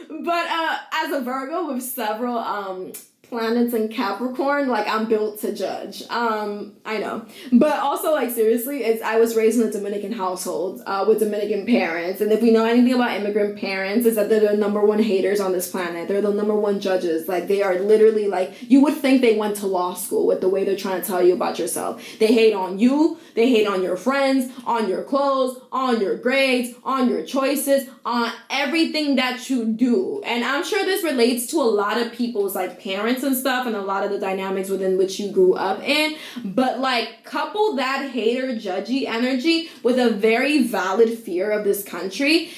Speaker 1: But as a Virgo with several planets in Capricorn, like I'm built to judge. I know. But also like seriously, I was raised in a Dominican household with Dominican parents. And if we know anything about immigrant parents, is that they're the number one haters on this planet. They're the number one judges. Like they are literally like, you would think they went to law school with the way they're trying to tell you about yourself. They hate on you. They hate on your friends, on your clothes, on your grades, on your choices, on everything that you do. And I'm sure this relates to a lot of people's like parents and stuff and a lot of the dynamics within which you grew up in. But like couple that hater judgy energy with a very valid fear of this country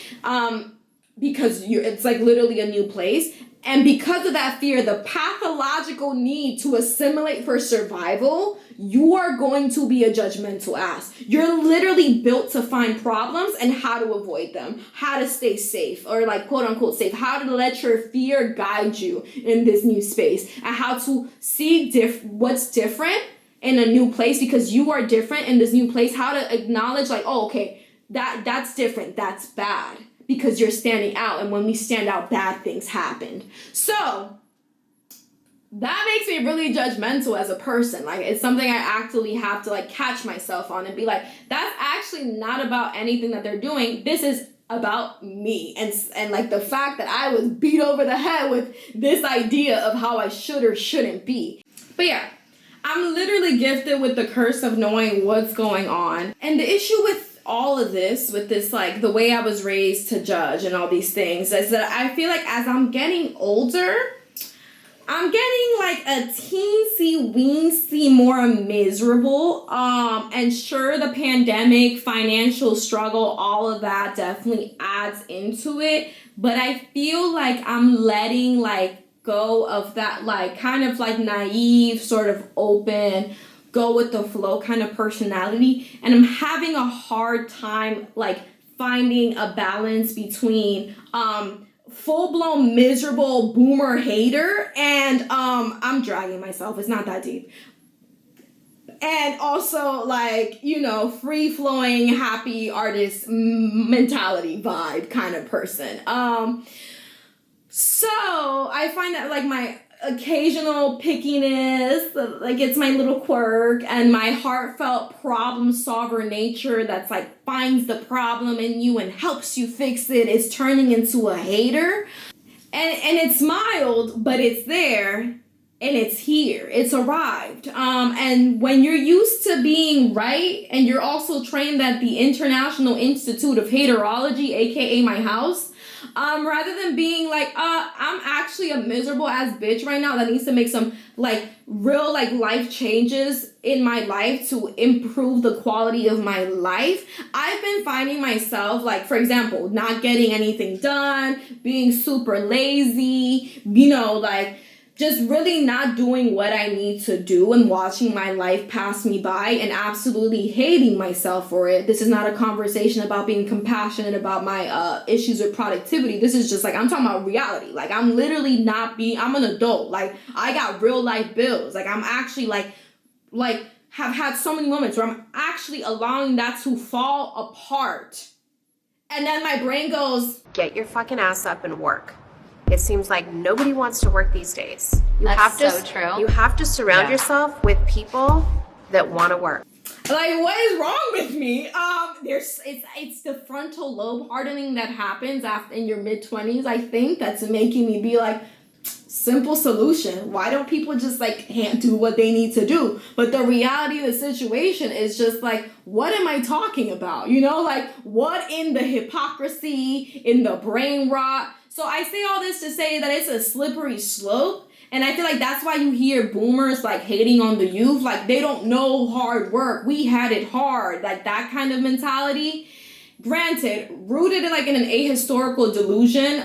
Speaker 1: because it's like literally a new place. And because of that fear, the pathological need to assimilate for survival, you are going to be a judgmental ass. You're literally built to find problems and how to avoid them, how to stay safe or like quote unquote safe, how to let your fear guide you in this new space and how to see what's different in a new place because you are different in this new place, how to acknowledge like, oh, okay, that's different, that's bad. Because you're standing out, and when we stand out, bad things happen. So that makes me really judgmental as a person. Like it's something I actually have to like catch myself on and be like, that's actually not about anything that they're doing. This is about me and like the fact that I was beat over the head with this idea of how I should or shouldn't be. But yeah, I'm literally gifted with the curse of knowing what's going on. And the issue with all of this, with this like the way I was raised to judge and all these things, is that I feel like as I'm getting older, I'm getting like a teensy-weensy more miserable. And sure, the pandemic, financial struggle, all of that definitely adds into it. But I feel like I'm letting like go of that like kind of like naive, sort of open, go with the flow kind of personality, and I'm having a hard time like finding a balance between full-blown miserable boomer hater and I'm dragging myself, it's not that deep, and also like, you know, free-flowing happy artist mentality vibe kind of person. So I find that like my occasional pickiness, like it's my little quirk, and my heartfelt problem solver nature that's like finds the problem in you and helps you fix it is turning into a hater. And it's mild, but it's there and it's here. It's arrived. And when you're used to being right and you're also trained at the International Institute of Haterology, aka my house, Rather than being like, I'm actually a miserable ass bitch right now that needs to make some like real like life changes in my life to improve the quality of my life. I've been finding myself like, for example, not getting anything done, being super lazy, you know, like just really not doing what I need to do and watching my life pass me by and absolutely hating myself for it. This is not a conversation about being compassionate about my issues with productivity. This is just like, I'm talking about reality. Like, I'm literally I'm an adult. Like, I got real life bills. Like, I'm actually like have had so many moments where I'm actually allowing that to fall apart. And then my brain goes,
Speaker 8: get your fucking ass up and work. It seems like nobody wants to work these days.
Speaker 9: That's so true.
Speaker 8: You have to surround yourself with people that want to work.
Speaker 1: Like, what is wrong with me? It's the frontal lobe hardening that happens in your mid-20s, I think, that's making me be like, simple solution. Why don't people just like do what they need to do? But the reality of the situation is just like, what am I talking about? You know, like what in the hypocrisy, in the brain rot? So I say all this to say that it's a slippery slope. And I feel like that's why you hear boomers like hating on the youth. Like they don't know hard work. We had it hard. Like that kind of mentality. Granted, rooted in like in an ahistorical delusion.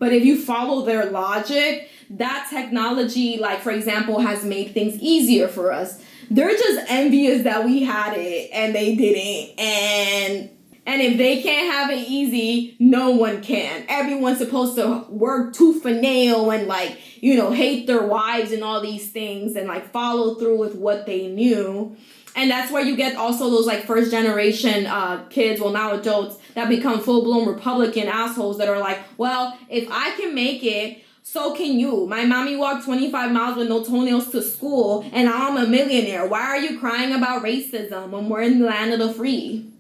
Speaker 1: But if you follow their logic, that technology, like for example, has made things easier for us. They're just envious that we had it and they didn't. And if they can't have it easy, no one can. Everyone's supposed to work tooth and nail and like, you know, hate their wives and all these things and like follow through with what they knew. And that's where you get also those like first generation kids, well now adults, that become full-blown Republican assholes that are like, well, if I can make it, so can you. My mommy walked 25 miles with no toenails to school and now I'm a millionaire. Why are you crying about racism when we're in the land of the free?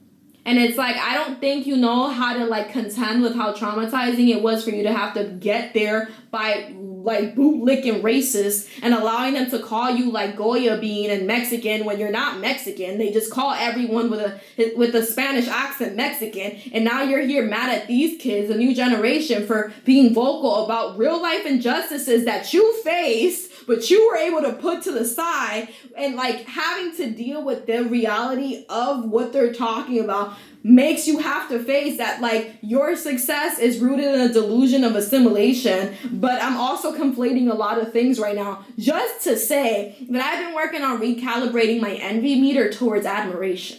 Speaker 1: And it's like, I don't think you know how to like contend with how traumatizing it was for you to have to get there by like bootlicking racists and allowing them to call you like Goya bean and Mexican when you're not Mexican. They just call everyone with a Spanish accent Mexican. And now you're here mad at these kids, the new generation, for being vocal about real life injustices that you face, but you were able to put to the side, and like having to deal with the reality of what they're talking about makes you have to face that like your success is rooted in a delusion of assimilation. But I'm also conflating a lot of things right now just to say that I've been working on recalibrating my envy meter towards admiration.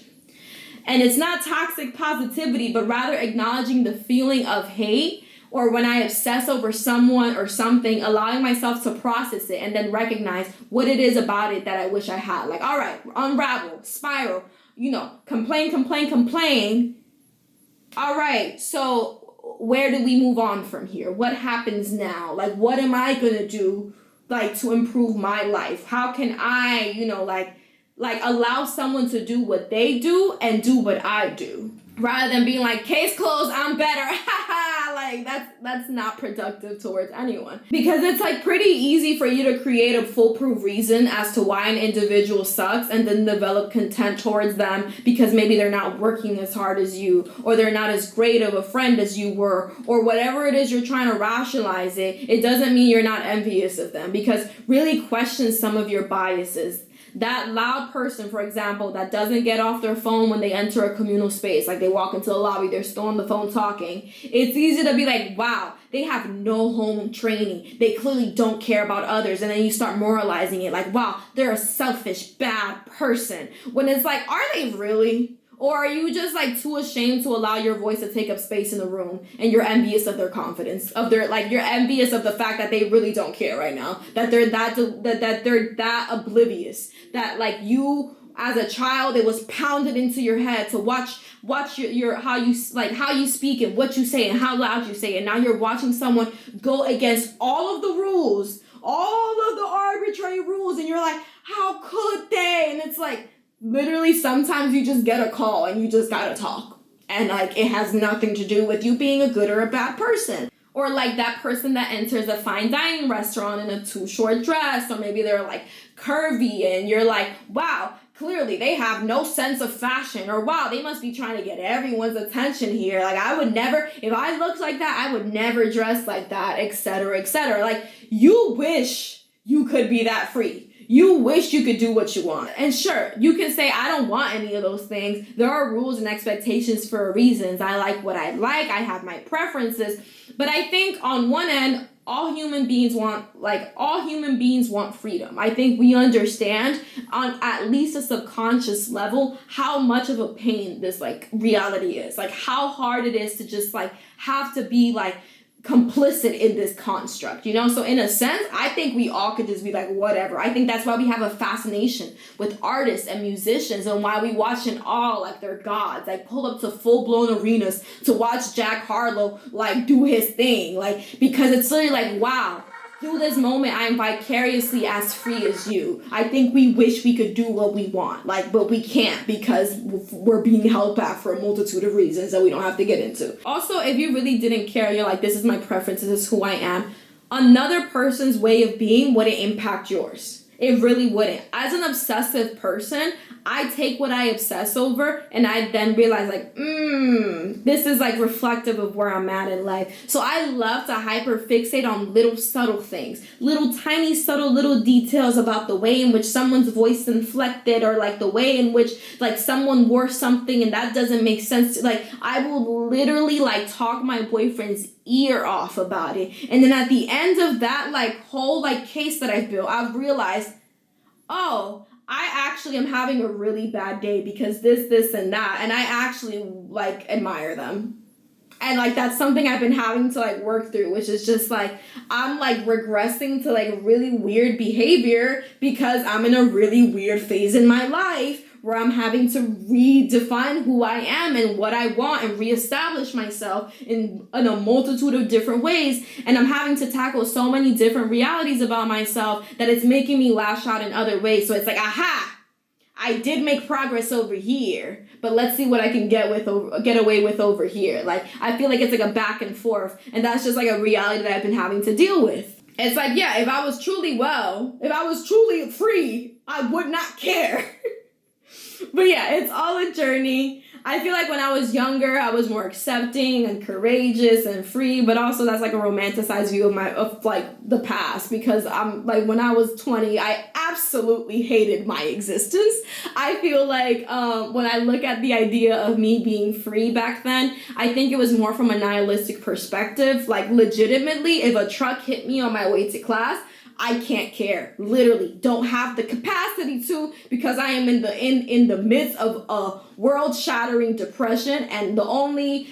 Speaker 1: And it's not toxic positivity, but rather acknowledging the feeling of hate, or when I obsess over someone or something, allowing myself to process it and then recognize what it is about it that I wish I had. Like, all right, unravel, spiral, you know, complain. All right, so where do we move on from here? What happens now? Like, what am I going to do, like, to improve my life? How can I, you know, like allow someone to do what they do and do what I do? Rather than being like, case closed, I'm better. Like that's not productive towards anyone. Because it's like pretty easy for you to create a foolproof reason as to why an individual sucks and then develop contempt towards them because maybe they're not working as hard as you, or they're not as great of a friend as you were, or whatever it is you're trying to rationalize it. It doesn't mean you're not envious of them, because really question some of your biases. That loud person, for example, that doesn't get off their phone when they enter a communal space, like they walk into the lobby, they're still on the phone talking. It's easy to be like, wow, they have no home training. They clearly don't care about others. And then you start moralizing it like, wow, they're a selfish, bad person. When it's like, are they really? Or are you just like too ashamed to allow your voice to take up space in the room, and you're envious of their confidence, of their like you're envious of the fact that they really don't care right now, that they're that oblivious, that like you as a child, it was pounded into your head to watch your how you speak and what you say and how loud you say it. And now you're watching someone go against all of the rules, all of the arbitrary rules, and you're like, how could they? And it's like, literally, sometimes you just get a call and you just gotta talk. And like, it has nothing to do with you being a good or a bad person. Or like that person that enters a fine dining restaurant in a too short dress, or maybe they're like curvy and you're like, wow, clearly they have no sense of fashion, or wow, they must be trying to get everyone's attention here. Like, I would never, if I looked like that, I would never dress like that, etc., etc. Like, you wish you could be that free. You wish you could do what you want. And sure, you can say, I don't want any of those things. There are rules and expectations for reasons. I like what I like. I have my preferences. But I think on one end, all human beings want freedom. I think we understand on at least a subconscious level how much of a pain this like reality is. Like how hard it is to just like have to be like complicit in this construct, you know? So in a sense, I think we all could just be like, whatever. I think that's why we have a fascination with artists and musicians, and why we watch in awe like they're gods, like pull up to full-blown arenas to watch Jack Harlow like do his thing, like, because it's literally like, wow, through this moment, I am vicariously as free as you. I think we wish we could do what we want, like, but we can't because we're being held back for a multitude of reasons that we don't have to get into. Also, if you really didn't care, you're like, this is my preference, this is who I am, another person's way of being wouldn't impact yours. It really wouldn't. As an obsessive person, I take what I obsess over and I then realize like, this is like reflective of where I'm at in life. So I love to hyper fixate on little subtle things, little tiny subtle little details about the way in which someone's voice inflected, or like the way in which like someone wore something and that doesn't make sense. Like I will literally like talk my boyfriend's ear off about it. And then at the end of that like whole like case that I've built, I've realized, oh, I actually am having a really bad day because this, and that. And I actually like admire them. And like, that's something I've been having to like work through, which is just like, I'm like regressing to like really weird behavior because I'm in a really weird phase in my life where I'm having to redefine who I am and what I want and reestablish myself in a multitude of different ways. And I'm having to tackle so many different realities about myself that it's making me lash out in other ways. So it's like, aha, I did make progress over here, but let's see what I can get away with over here. Like, I feel like it's like a back and forth, and that's just like a reality that I've been having to deal with. It's like, yeah, if I was truly free, I would not care. But yeah, it's all a journey. I feel like when I was younger, I was more accepting and courageous and free, but also that's like a romanticized view of like the past, because I'm like, when I was 20, I absolutely hated my existence. I feel like when I look at the idea of me being free back then, I think it was more from a nihilistic perspective. Like legitimately, if a truck hit me on my way to class, I can't care. Literally don't have the capacity to, because I am in the midst of a world-shattering depression, and the only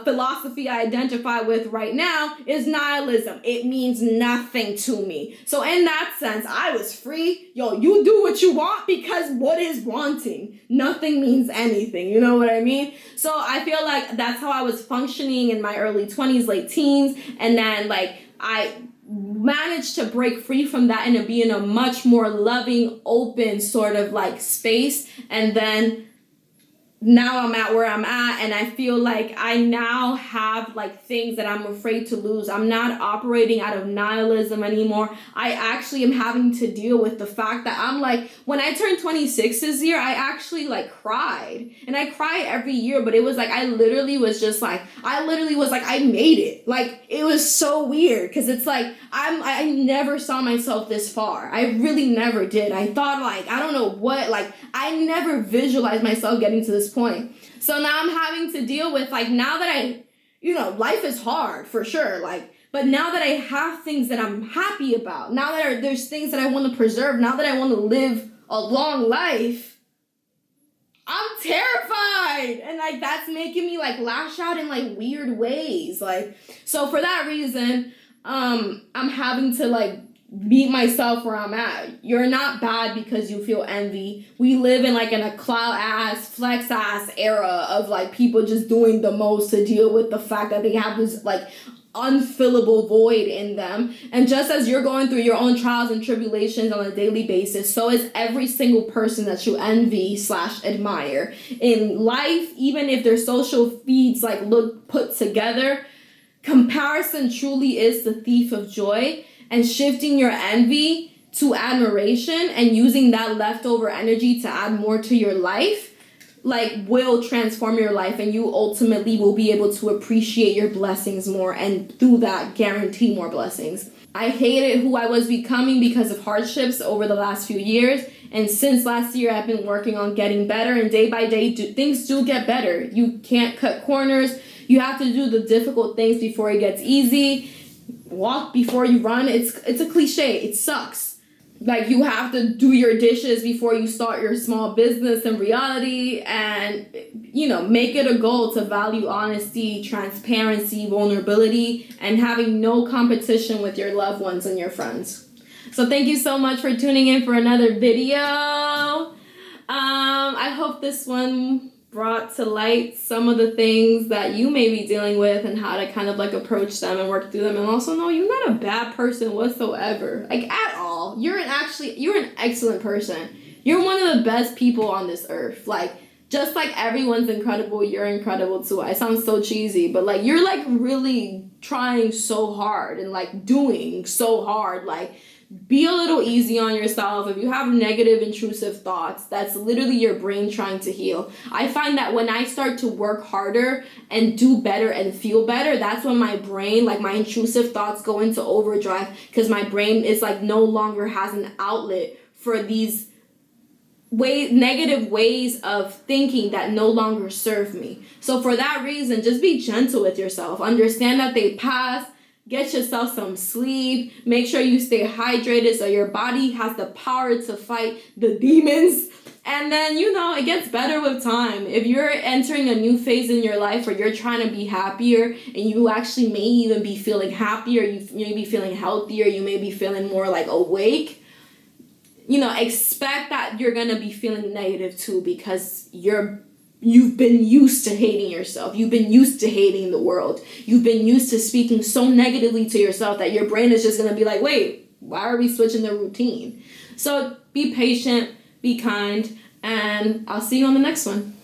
Speaker 1: philosophy I identify with right now is nihilism. It means nothing to me. So in that sense, I was free. Yo, you do what you want, because what is wanting? Nothing means anything. You know what I mean? So I feel like that's how I was functioning in my early 20s, late teens, and then like I managed to break free from that and to be in a much more loving, open sort of like space. And then now I'm at where I'm at, and I feel like I now have like things that I'm afraid to lose. I'm not operating out of nihilism anymore. I actually am having to deal with the fact that I'm like, when I turned 26 this year, I actually like cried, and I cry every year, but it was like, I literally was like, I made it. Like, it was so weird, because it's like, I never saw myself this far. I really never did. I thought like, I don't know what, like, I never visualized myself getting to this point. So now I'm having to deal with like, now that life is hard for sure, like, but now that I have things that I'm happy about, now that there's things that I want to preserve, now that I want to live a long life, I'm terrified. And like, that's making me like lash out in like weird ways. Like, so for that reason, I'm having to like meet myself where I'm at. You're not bad because you feel envy. We live in like a clout ass, flex ass era of like people just doing the most to deal with the fact that they have this like unfillable void in them. And just as you're going through your own trials and tribulations on a daily basis, so is every single person that you envy / admire in life. Even if their social feeds like look put together, comparison truly is the thief of joy. And shifting your envy to admiration and using that leftover energy to add more to your life, like, will transform your life, and you ultimately will be able to appreciate your blessings more, and through that guarantee more blessings. I hated who I was becoming because of hardships over the last few years, and since last year I've been working on getting better, and day by day things do get better. You can't cut corners. You have to do the difficult things before it gets easy. Walk before you run. It's a cliche. It sucks. Like, you have to do your dishes before you start your small business in reality, and, you know, make it a goal to value honesty, transparency, vulnerability, and having no competition with your loved ones and your friends. So thank you so much for tuning in for another video. I hope this one brought to light some of the things that you may be dealing with and how to kind of like approach them and work through them. And also know you're not a bad person whatsoever, like at all. You're an excellent person. You're one of the best people on this earth. Like, just like everyone's incredible, you're incredible too. I sound so cheesy, but like, you're like really trying so hard and like doing so hard. Like, be a little easy on yourself. If you have negative, intrusive thoughts, that's literally your brain trying to heal. I find that when I start to work harder and do better and feel better, that's when my brain, like my intrusive thoughts, go into overdrive, because my brain is like no longer has an outlet for these negative ways of thinking that no longer serve me. So for that reason, just be gentle with yourself. Understand that they pass. Get yourself some sleep. Make sure you stay hydrated so your body has the power to fight the demons. And then, you know, it gets better with time. If you're entering a new phase in your life where you're trying to be happier, and you actually may even be feeling happier, you may be feeling healthier, you may be feeling more like awake, you know, expect that you're going to be feeling negative too, because you've been used to hating yourself. You've been used to hating the world. You've been used to speaking so negatively to yourself that your brain is just going to be like, wait, why are we switching the routine? So be patient, be kind, and I'll see you on the next one.